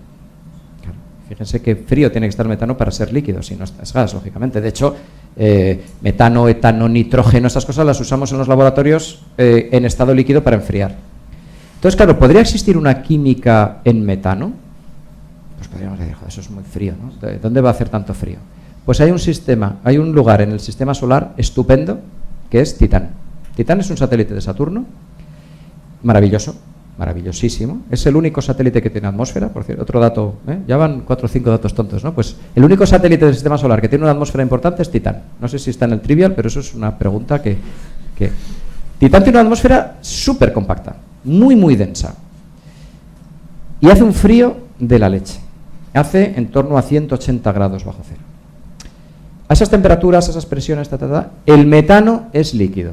Fíjense qué frío tiene que estar el metano para ser líquido, si no es gas, lógicamente. De hecho, metano, etano, nitrógeno, estas cosas las usamos en los laboratorios en estado líquido para enfriar. Entonces, claro, ¿podría existir una química en metano? Pues podríamos decir, joder, eso es muy frío, ¿no? ¿Dónde va a hacer tanto frío? Pues hay un lugar en el sistema solar estupendo que es Titán. Titán es un satélite de Saturno, maravilloso, maravillosísimo. Es el único satélite que tiene atmósfera, por cierto, otro dato, ya van 4 o 5 datos tontos, ¿no? Pues el único satélite del sistema solar que tiene una atmósfera importante es Titán. No sé si está en el trivial, pero eso es una pregunta que... Titán tiene una atmósfera súper compacta, muy, muy densa. Y hace un frío de la leche. Hace en torno a 180 grados bajo cero. A esas temperaturas, a esas presiones, el metano es líquido.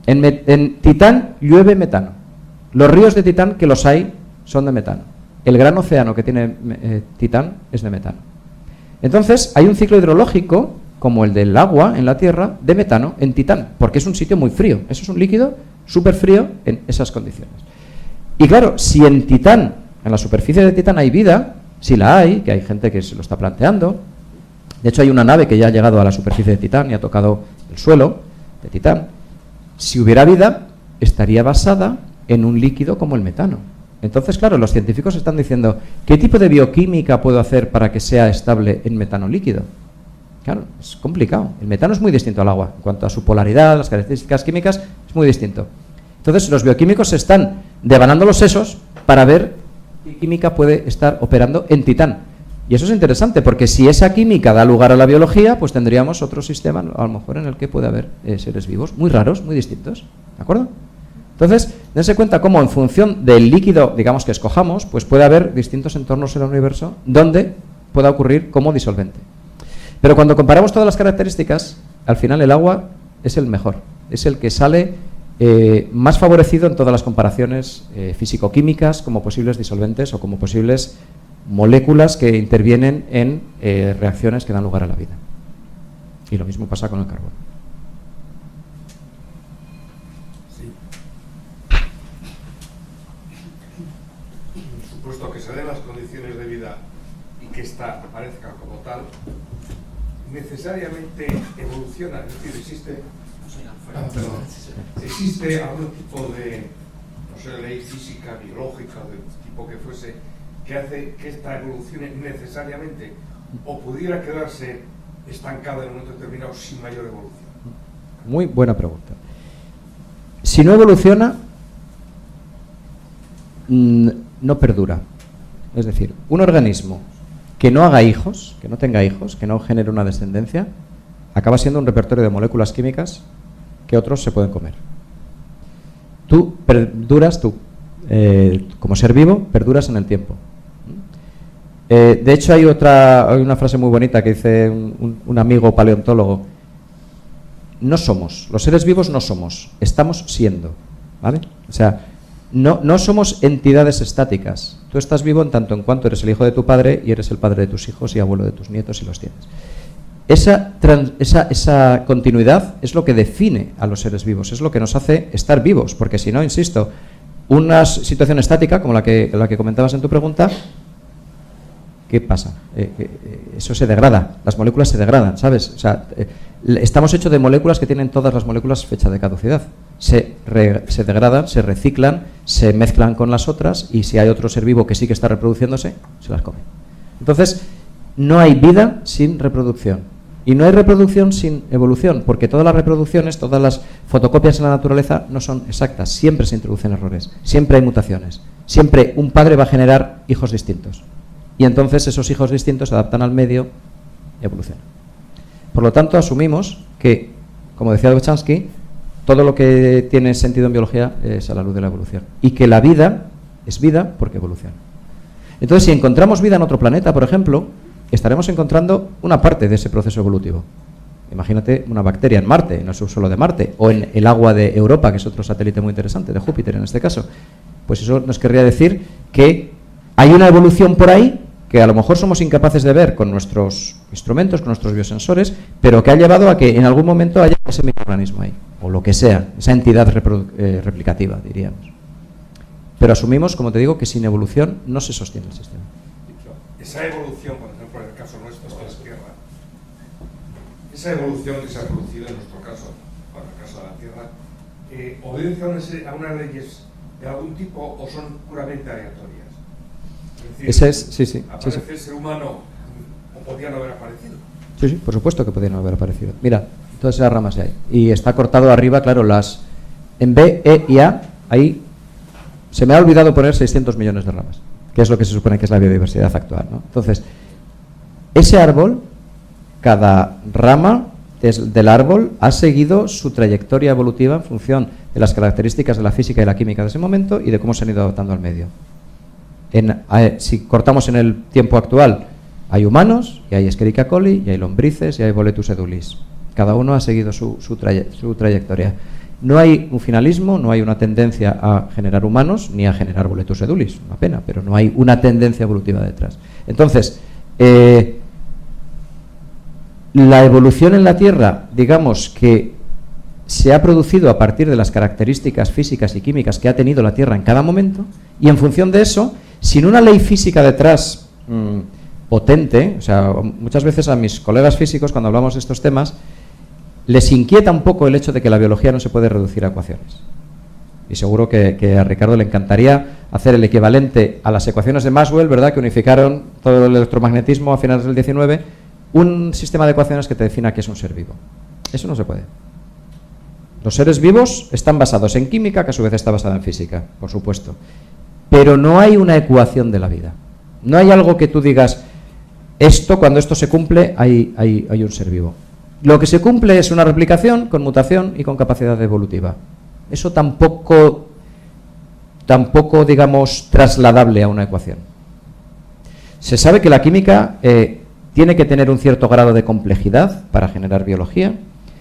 En Titán llueve metano. Los ríos de Titán, que los hay, son de metano. El gran océano que tiene Titán es de metano. Entonces, hay un ciclo hidrológico, como el del agua en la Tierra, de metano en Titán, porque es un sitio muy frío. Eso es un líquido súper frío en esas condiciones. Y claro, si en Titán, en la superficie de Titán hay vida, si la hay, que hay gente que se lo está planteando. De hecho, hay una nave que ya ha llegado a la superficie de Titán y ha tocado el suelo de Titán. Si hubiera vida, estaría basada en un líquido como el metano. Entonces, claro, los científicos están diciendo, ¿qué tipo de bioquímica puedo hacer para que sea estable en metano líquido? Claro, es complicado. El metano es muy distinto al agua. En cuanto a su polaridad, las características químicas, es muy distinto. Entonces, los bioquímicos están devanando los sesos para ver qué química puede estar operando en Titán. Y eso es interesante, porque si esa química da lugar a la biología, pues tendríamos otro sistema, a lo mejor, en el que puede haber seres vivos muy raros, muy distintos. ¿De acuerdo? Entonces, dense cuenta cómo en función del líquido, digamos, que escojamos, pues puede haber distintos entornos en el universo donde pueda ocurrir como disolvente. Pero cuando comparamos todas las características, al final el agua es el mejor, es el que sale más favorecido en todas las comparaciones físico-químicas como posibles disolventes o como posibles moléculas que intervienen en reacciones que dan lugar a la vida. Y lo mismo pasa con el carbono. Sí. Supuesto que se den las condiciones de vida y que ésta aparezca como tal, necesariamente evoluciona, es decir, existe algún tipo de, no sé, ley física, biológica, del tipo que fuese, que hace que esta evolucione necesariamente, o pudiera quedarse estancada en un momento determinado sin mayor evolución. Muy buena pregunta. Si no evoluciona, no perdura. Es decir, un organismo que no haga hijos, que no tenga hijos, que no genere una descendencia, acaba siendo un repertorio de moléculas químicas que otros se pueden comer. Tú perduras, como ser vivo, perduras en el tiempo. De hecho, hay una frase muy bonita que dice un amigo paleontólogo: no somos, los seres vivos no somos, estamos siendo, ¿vale? O sea, no somos entidades estáticas. Tú estás vivo en tanto en cuanto eres el hijo de tu padre y eres el padre de tus hijos y abuelo de tus nietos si los tienes. Esa continuidad es lo que define a los seres vivos, es lo que nos hace estar vivos, porque si no, insisto, una situación estática como la que comentabas en tu pregunta, ¿qué pasa? Eso se degrada, las moléculas se degradan, ¿sabes? O sea, estamos hechos de moléculas que tienen todas las moléculas fecha de caducidad. Se degradan, se reciclan, se mezclan con las otras, y si hay otro ser vivo que sí que está reproduciéndose, se las come. Entonces, no hay vida sin reproducción. Y no hay reproducción sin evolución, porque todas las reproducciones, todas las fotocopias en la naturaleza no son exactas. Siempre se introducen errores, siempre hay mutaciones. Siempre un padre va a generar hijos distintos. Y entonces esos hijos distintos se adaptan al medio y evolucionan. Por lo tanto, asumimos que, como decía Dobzhansky, todo lo que tiene sentido en biología es a la luz de la evolución. Y que la vida es vida porque evoluciona. Entonces, si encontramos vida en otro planeta, por ejemplo, estaremos encontrando una parte de ese proceso evolutivo. Imagínate una bacteria en Marte, no es solo de Marte, o en el agua de Europa, que es otro satélite muy interesante, de Júpiter en este caso. Pues eso nos querría decir que hay una evolución por ahí que a lo mejor somos incapaces de ver con nuestros instrumentos, con nuestros biosensores, pero que ha llevado a que en algún momento haya ese microorganismo ahí, o lo que sea, esa entidad replicativa, diríamos. Pero asumimos, como te digo, que sin evolución no se sostiene el sistema. Esa evolución, por ejemplo, en el caso nuestro, de la Tierra, esa evolución que se ha producido en nuestro caso, en el caso de la Tierra, obedece a unas leyes de algún tipo o son puramente aleatorias? Es decir, sí. ¿aparece el ser humano o podía no haber aparecido? Sí, por supuesto que podían haber aparecido. Mira, todas esas ramas de ahí. Y está cortado arriba, claro, en B, E y A, ahí se me ha olvidado poner 600 millones de ramas, que es lo que se supone que es la biodiversidad actual, ¿no? Entonces, ese árbol, cada rama del árbol ha seguido su trayectoria evolutiva en función de las características de la física y la química de ese momento y de cómo se han ido adaptando al medio. Si cortamos en el tiempo actual, hay humanos, y hay Escherichia coli, y hay lombrices, y hay Boletus edulis. Cada uno ha seguido su trayectoria. No hay un finalismo, no hay una tendencia a generar humanos, ni a generar Boletus edulis, una pena, pero no hay una tendencia evolutiva detrás. Entonces, la evolución en la Tierra, digamos que se ha producido a partir de las características físicas y químicas que ha tenido la Tierra en cada momento, y en función de eso, sin una ley física detrás potente, o sea, muchas veces a mis colegas físicos, cuando hablamos de estos temas, les inquieta un poco el hecho de que la biología no se puede reducir a ecuaciones. Y seguro que a Ricardo le encantaría hacer el equivalente a las ecuaciones de Maxwell, ¿verdad?, que unificaron todo el electromagnetismo a finales del 19, un sistema de ecuaciones que te defina qué es un ser vivo. Eso no se puede. Los seres vivos están basados en química, que a su vez está basada en física, por supuesto. Pero no hay una ecuación de la vida. No hay algo que tú digas, cuando esto se cumple, hay un ser vivo. Lo que se cumple es una replicación con mutación y con capacidad evolutiva. Eso tampoco, digamos, trasladable a una ecuación. Se sabe que la química tiene que tener un cierto grado de complejidad para generar biología,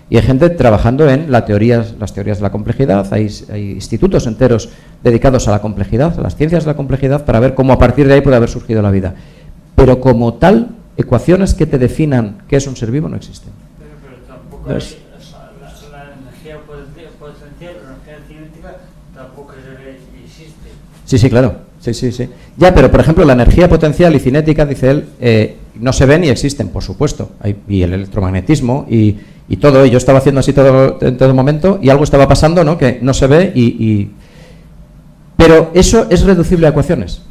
y hay gente trabajando en las teorías de la complejidad, hay institutos enteros dedicados a la complejidad, a las ciencias de la complejidad, para ver cómo a partir de ahí puede haber surgido la vida. Pero como tal, ecuaciones que te definan qué es un ser vivo no existen. Pero tampoco hay, la energía potencial, la energía cinética tampoco existe. Sí, claro. Sí. Ya, pero por ejemplo, la energía potencial y cinética, dice él, no se ven y existen, por supuesto. Y el electromagnetismo y todo. Y yo estaba haciendo así en todo momento y algo estaba pasando, ¿no?, que no se ve Pero eso es reducible a ecuaciones.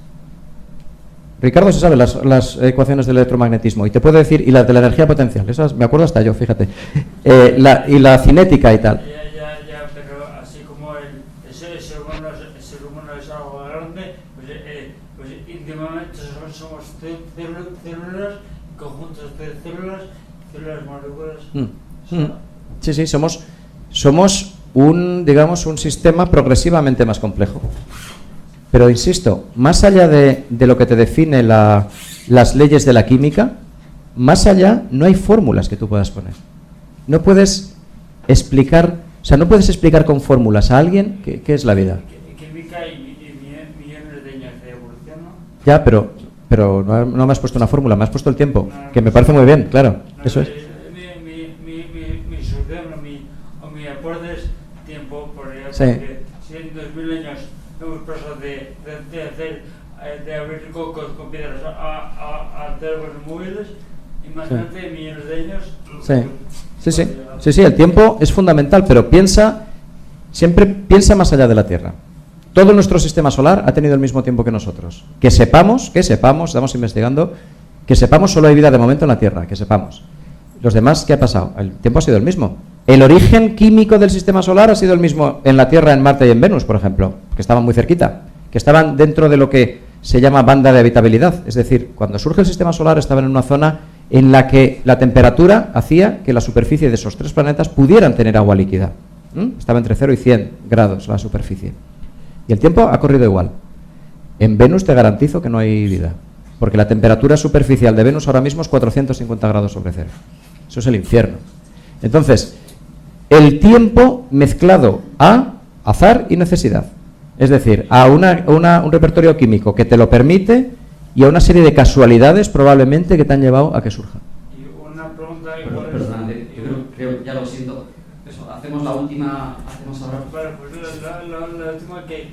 Ricardo se sabe las ecuaciones del electromagnetismo y te puede decir, y las de la energía potencial, esas me acuerdo hasta yo, fíjate, y la cinética y tal. Ya, pero así como el ser humano es algo grande, pues íntimamente somos células, conjuntos de células moléculas. Sí, somos un sistema progresivamente más complejo. Pero insisto, más allá de lo que te define las leyes de la química, más allá no hay fórmulas que tú puedas poner. No puedes explicar con fórmulas a alguien qué es la vida. Química y millones de años de evolución, ¿no? Ya, pero no me has puesto una fórmula, me has puesto el tiempo, que me parece muy bien, claro, eso es. Mi solución o mi aporte es tiempo, porque Sí. Si en 2000 años hemos pasado de abrir cocos con piedras a teléfonos móviles, imagínate millones de años. Sí, el tiempo es fundamental, pero siempre piensa más allá de la Tierra. Todo nuestro sistema solar ha tenido el mismo tiempo que nosotros. Que sepamos, estamos investigando, que sepamos, solo hay vida de momento en la Tierra, que sepamos. Los demás, ¿qué ha pasado? El tiempo ha sido el mismo. El origen químico del sistema solar ha sido el mismo en la Tierra, en Marte y en Venus, por ejemplo, que estaban muy cerquita, que estaban dentro de lo que se llama banda de habitabilidad. Es decir, cuando surge el sistema solar estaban en una zona en la que la temperatura hacía que la superficie de esos tres planetas pudieran tener agua líquida. Estaba entre 0 y 100 grados la superficie. Y el tiempo ha corrido igual. En Venus te garantizo que no hay vida, porque la temperatura superficial de Venus ahora mismo es 450 grados sobre cero. Eso es el infierno. Entonces, el tiempo mezclado a azar y necesidad. Es decir, a un repertorio químico que te lo permite y a una serie de casualidades probablemente que te han llevado a que surja. Y una pregunta... Perdóname, yo creo, ya lo siento. Eso, hacemos la última... ahora. Vale, pues la última que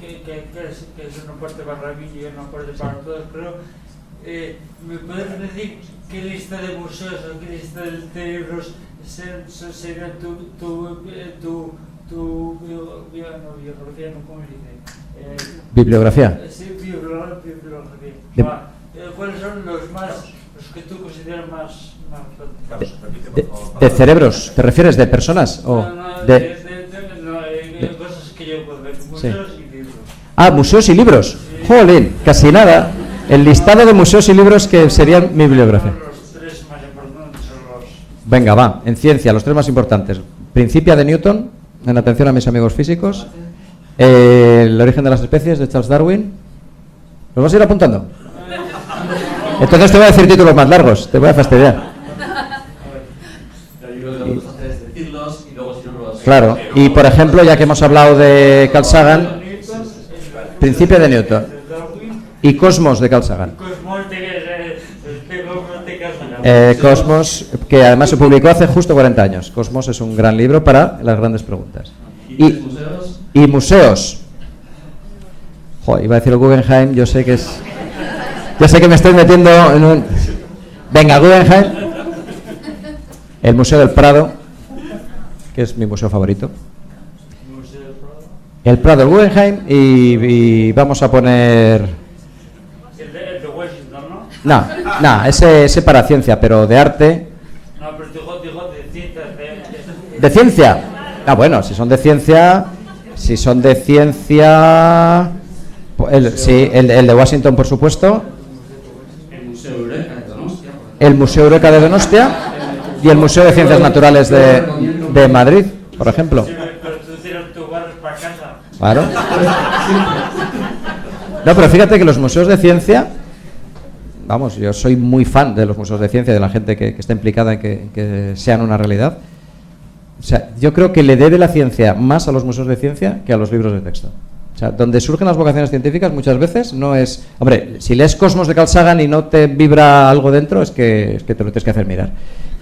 es una parte para mí y una parte para todos, pero ¿me puedes decir qué lista de museos o qué lista de libros sería tu biografía, ¿cómo se dice? ¿Bibliografía? Sí, bibliografía. ¿Cuáles son los que tú consideras más de cerebros? ¿Te refieres de personas? O de cosas que yo puedo ver, museos y libros. Ah, museos y libros. Sí. Jolín, casi nada. El listado de museos y libros que serían mi bibliografía. Los tres más importantes son los... Venga, va, en ciencia, los tres más importantes. Principia de Newton, en atención a mis amigos físicos. El origen de las especies, de Charles Darwin. ¿Los vas a ir apuntando? Entonces te voy a decir títulos más largos, te voy a fastidiar. Claro, y por ejemplo, ya que hemos hablado de Carl Sagan, Principia de Newton y Cosmos de Carl Sagan. Cosmos, que además se publicó hace justo 40 años. Cosmos es un gran libro para las grandes preguntas. Y museos. Joder, iba a decir el Guggenheim, yo sé que me estoy metiendo en un... Venga, Guggenheim. El Museo del Prado, que es mi museo favorito. El Prado, el Guggenheim y vamos a poner... El de Washington, ¿no? No, ese para ciencia, pero de arte... No, pero dijo de ciencia. ¿De ciencia? Ah, bueno, si son de ciencia... el de Washington, por supuesto. El Museo Eureka de Donostia y el Museo de Ciencias Naturales de Madrid, por ejemplo. Sí, pero tú tienes tus barros para casa. Claro. No, pero fíjate que los museos de ciencia, vamos, yo soy muy fan de los museos de ciencia, de la gente que está implicada en que sean una realidad. O sea, yo creo que le debe la ciencia más a los museos de ciencia que a los libros de texto. O sea, donde surgen las vocaciones científicas muchas veces no es... Hombre, si lees Cosmos de Carl Sagan y no te vibra algo dentro, es que te lo tienes que hacer mirar.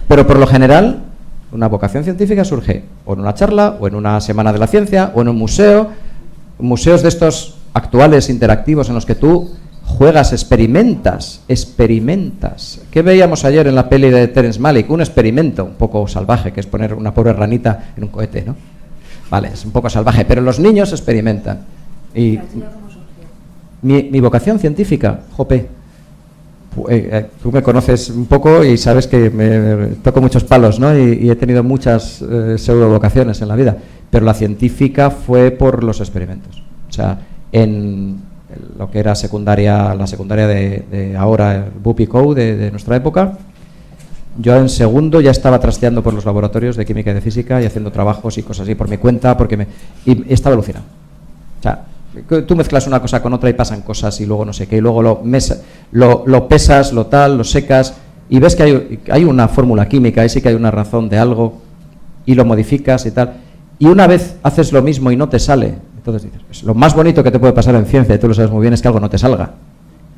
Pero por lo general, una vocación científica surge o en una charla, o en una semana de la ciencia, o en un museo. Museos de estos actuales interactivos en los que tú juegas, experimentas. ¿Qué veíamos ayer en la peli de Terence Malick? Un experimento un poco salvaje, que es poner una pobre ranita en un cohete, ¿no? Vale, es un poco salvaje, pero los niños experimentan. Y mi vocación científica, jope, tú me conoces un poco y sabes que me toco muchos palos, ¿no? Y he tenido muchas pseudo vocaciones en la vida, pero la científica fue por los experimentos. O sea, en lo que era la secundaria de ahora, el BUPICO de nuestra época, yo en segundo ya estaba trasteando por los laboratorios de química y de física y haciendo trabajos y cosas así por mi cuenta, y estaba alucinado. O sea, tú mezclas una cosa con otra y pasan cosas y luego no sé qué, y luego lo pesas, lo tal, lo secas, y ves que hay una fórmula química, y sí que hay una razón de algo, y lo modificas y tal, y una vez haces lo mismo y no te sale, entonces dices, pues lo más bonito que te puede pasar en ciencia, y tú lo sabes muy bien, es que algo no te salga.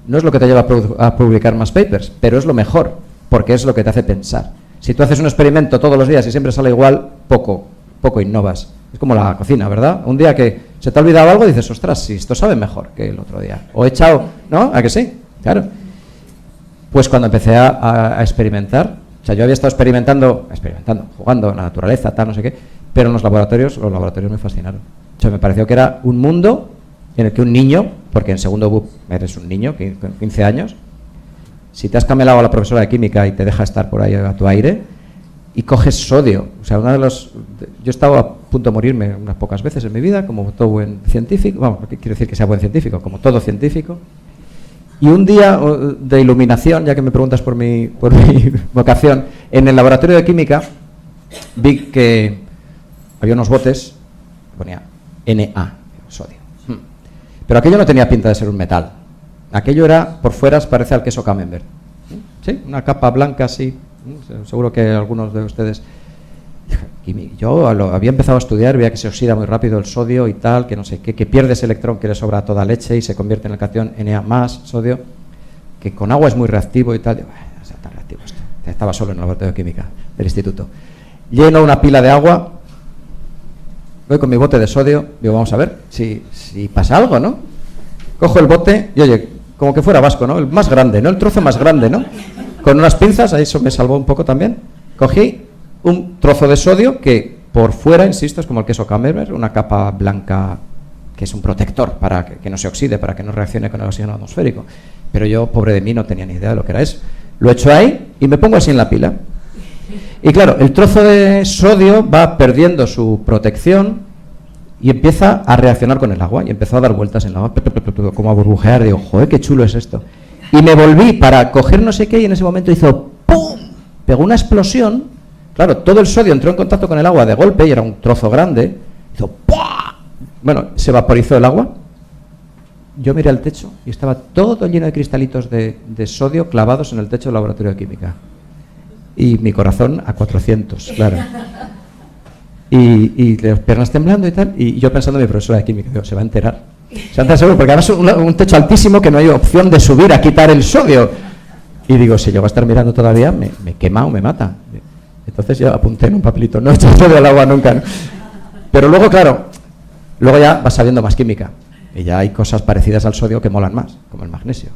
No es lo que te lleva a publicar más papers, pero es lo mejor, porque es lo que te hace pensar. Si tú haces un experimento todos los días y siempre sale igual, poco innovas. Es como la cocina, ¿verdad? Un día que se te ha olvidado algo, dices, ostras, si esto sabe mejor que el otro día. O he echado, ¿no? ¿A que sí? Claro. Pues cuando empecé a experimentar, o sea, yo había estado experimentando, jugando en la naturaleza, tal, no sé qué, pero en los laboratorios me fascinaron. O sea, me pareció que era un mundo en el que un niño, porque en segundo BUP eres un niño, 15 años, si te has camelado a la profesora de química y te deja estar por ahí a tu aire, y coges sodio. O sea, yo estaba a punto de morirme unas pocas veces en mi vida, como todo buen científico, vamos, ¿qué quiere decir que sea buen científico? Como todo científico. Y un día de iluminación, ya que me preguntas por mi vocación, en el laboratorio de química vi que había unos botes, ponía Na, sodio. Pero aquello no tenía pinta de ser un metal. Aquello era, por fuera, parece al queso camembert. ¿Sí? Una capa blanca así. Seguro que algunos de ustedes... Yo había empezado a estudiar, veía que se oxida muy rápido el sodio y tal, que no sé qué, que pierde ese electrón que le sobra a toda leche y se convierte en el catión Na más sodio, que con agua es muy reactivo y tal. No sea tan reactivo esto. Estaba solo en el laboratorio de química del instituto. Lleno una pila de agua, voy con mi bote de sodio, digo, vamos a ver si pasa algo, ¿no? Cojo el bote y oye, como que fuera vasco, ¿no? El más grande, ¿no? El trozo más grande, ¿no? Con unas pinzas, ahí eso me salvó un poco también. Cogí un trozo de sodio que por fuera, insisto, es como el queso Camembert, una capa blanca que es un protector para que no se oxide, para que no reaccione con el oxígeno atmosférico. Pero yo, pobre de mí, no tenía ni idea de lo que era eso. Lo echo ahí y me pongo así en la pila. Y claro, el trozo de sodio va perdiendo su protección y empieza a reaccionar con el agua. Y empezó a dar vueltas en el agua, como a burbujear. Digo, joder, qué chulo es esto. Y me volví para coger no sé qué y en ese momento hizo ¡pum! Pegó una explosión. Claro, todo el sodio entró en contacto con el agua de golpe y era un trozo grande. Hizo ¡pua! Bueno, se vaporizó el agua. Yo miré al techo y estaba todo lleno de cristalitos de sodio clavados en el techo del laboratorio de química. Y mi corazón a 400, claro. Y las piernas temblando y tal. Y yo pensando en mi profesora de química, digo, se va a enterar. Se va a enterar seguro, porque además es un techo altísimo que no hay opción de subir a quitar el sodio. Y digo, si llego a estar mirando todavía, me quema o me mata. Entonces yo apunté en un papelito, no he hecho sodio al agua nunca, ¿no? Pero luego, claro, luego ya vas sabiendo más química. Y ya hay cosas parecidas al sodio que molan más, como el magnesio.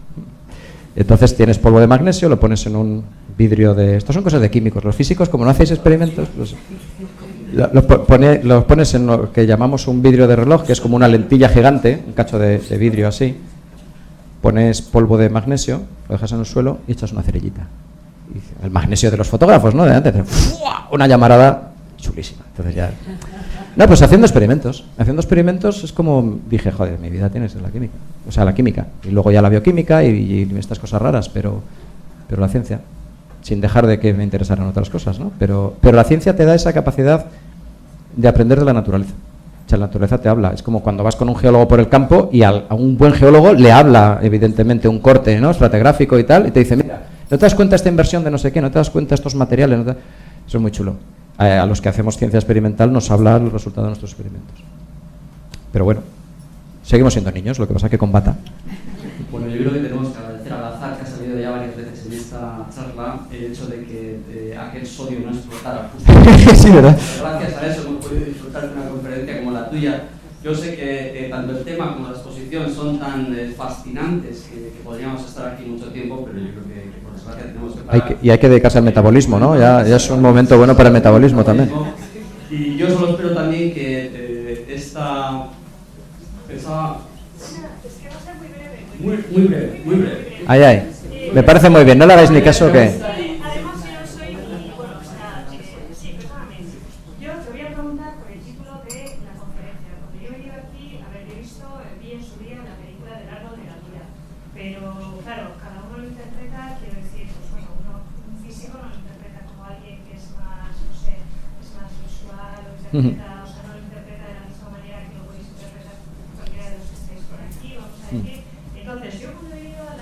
Entonces tienes polvo de magnesio, lo pones en un vidrio de... Estos son cosas de químicos. Los físicos, como no hacéis experimentos, los pones en lo que llamamos un vidrio de reloj, que es como una lentilla gigante, un cacho de vidrio así. Pones polvo de magnesio, lo dejas en el suelo y echas una cerillita. Y el magnesio de los fotógrafos, ¿no? De antes, una llamarada chulísima. Entonces ya... No, pues haciendo experimentos. Haciendo experimentos es como dije, joder, mi vida tiene que ser la química. O sea, la química. Y luego ya la bioquímica y estas cosas raras, pero la ciencia. Sin dejar de que me interesaran otras cosas, ¿no? Pero la ciencia te da esa capacidad de aprender de la naturaleza. O sea, la naturaleza te habla. Es como cuando vas con un geólogo por el campo y a un buen geólogo le habla, evidentemente, un corte, ¿no? Estratigráfico y tal, y te dice, mira, ¿no te das cuenta esta inversión de no sé qué? ¿No te das cuenta estos materiales? Eso es muy chulo. A los que hacemos ciencia experimental nos habla el resultado de nuestros experimentos. Pero bueno, seguimos siendo niños, lo que pasa es que con bata. Bueno, yo creo que tenemos que agradecer al azar, que ha salido ya varias veces en esta charla, el hecho de que aquel sodio no explotara justamente. Sí, ¿verdad? Gracias a eso hemos podido disfrutar de una conferencia como la tuya. Yo sé que tanto el tema como la exposición son tan fascinantes que podríamos estar aquí mucho tiempo, pero yo creo que por desgracia tenemos que parar. Hay que dedicarse al metabolismo, ¿no? Ya es un momento bueno para el metabolismo también. Y yo solo espero también que esta... Muy breve. Ay. Me parece muy bien, no le hagáis ni caso que... O sea, no lo interpreta de la misma manera que lo podéis interpretar cualquiera de los que estáis por aquí, vamos a decir. Entonces, yo cuando he ido a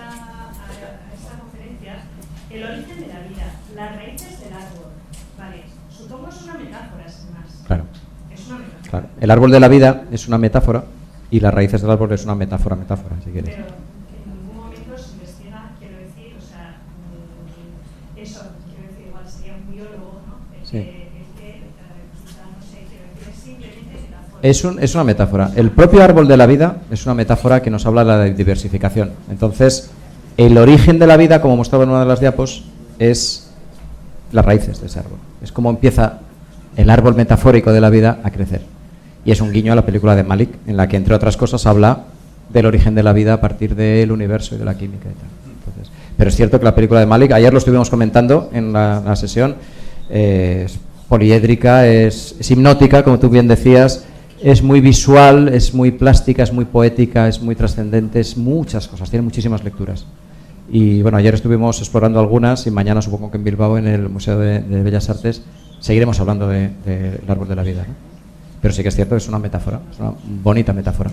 esta conferencia, el origen de la vida, las raíces del árbol, vale, supongo es una metáfora, sin más. Claro. Es una metáfora. Claro. El árbol de la vida es una metáfora y las raíces del árbol es una metáfora, si quieres. Pero en ningún momento se investiga, quiero decir, o sea, eso, quiero decir, igual sería un biólogo, ¿no? Sí. Es una metáfora. El propio árbol de la vida es una metáfora que nos habla de la diversificación. Entonces, el origen de la vida, como mostraba en una de las diapos, es las raíces de ese árbol. Es como empieza el árbol metafórico de la vida a crecer. Y es un guiño a la película de Malick, en la que, entre otras cosas, habla del origen de la vida a partir del universo y de la química y tal. Entonces, pero es cierto que la película de Malick, ayer lo estuvimos comentando en la sesión, es poliédrica, es hipnótica, como tú bien decías. Es muy visual, es muy plástica, es muy poética, es muy trascendente, es muchas cosas, tiene muchísimas lecturas. Y bueno, ayer estuvimos explorando algunas y mañana supongo que en Bilbao, en el Museo de Bellas Artes, seguiremos hablando del árbol de la vida, ¿no? Pero sí que es cierto que es una metáfora, es una bonita metáfora.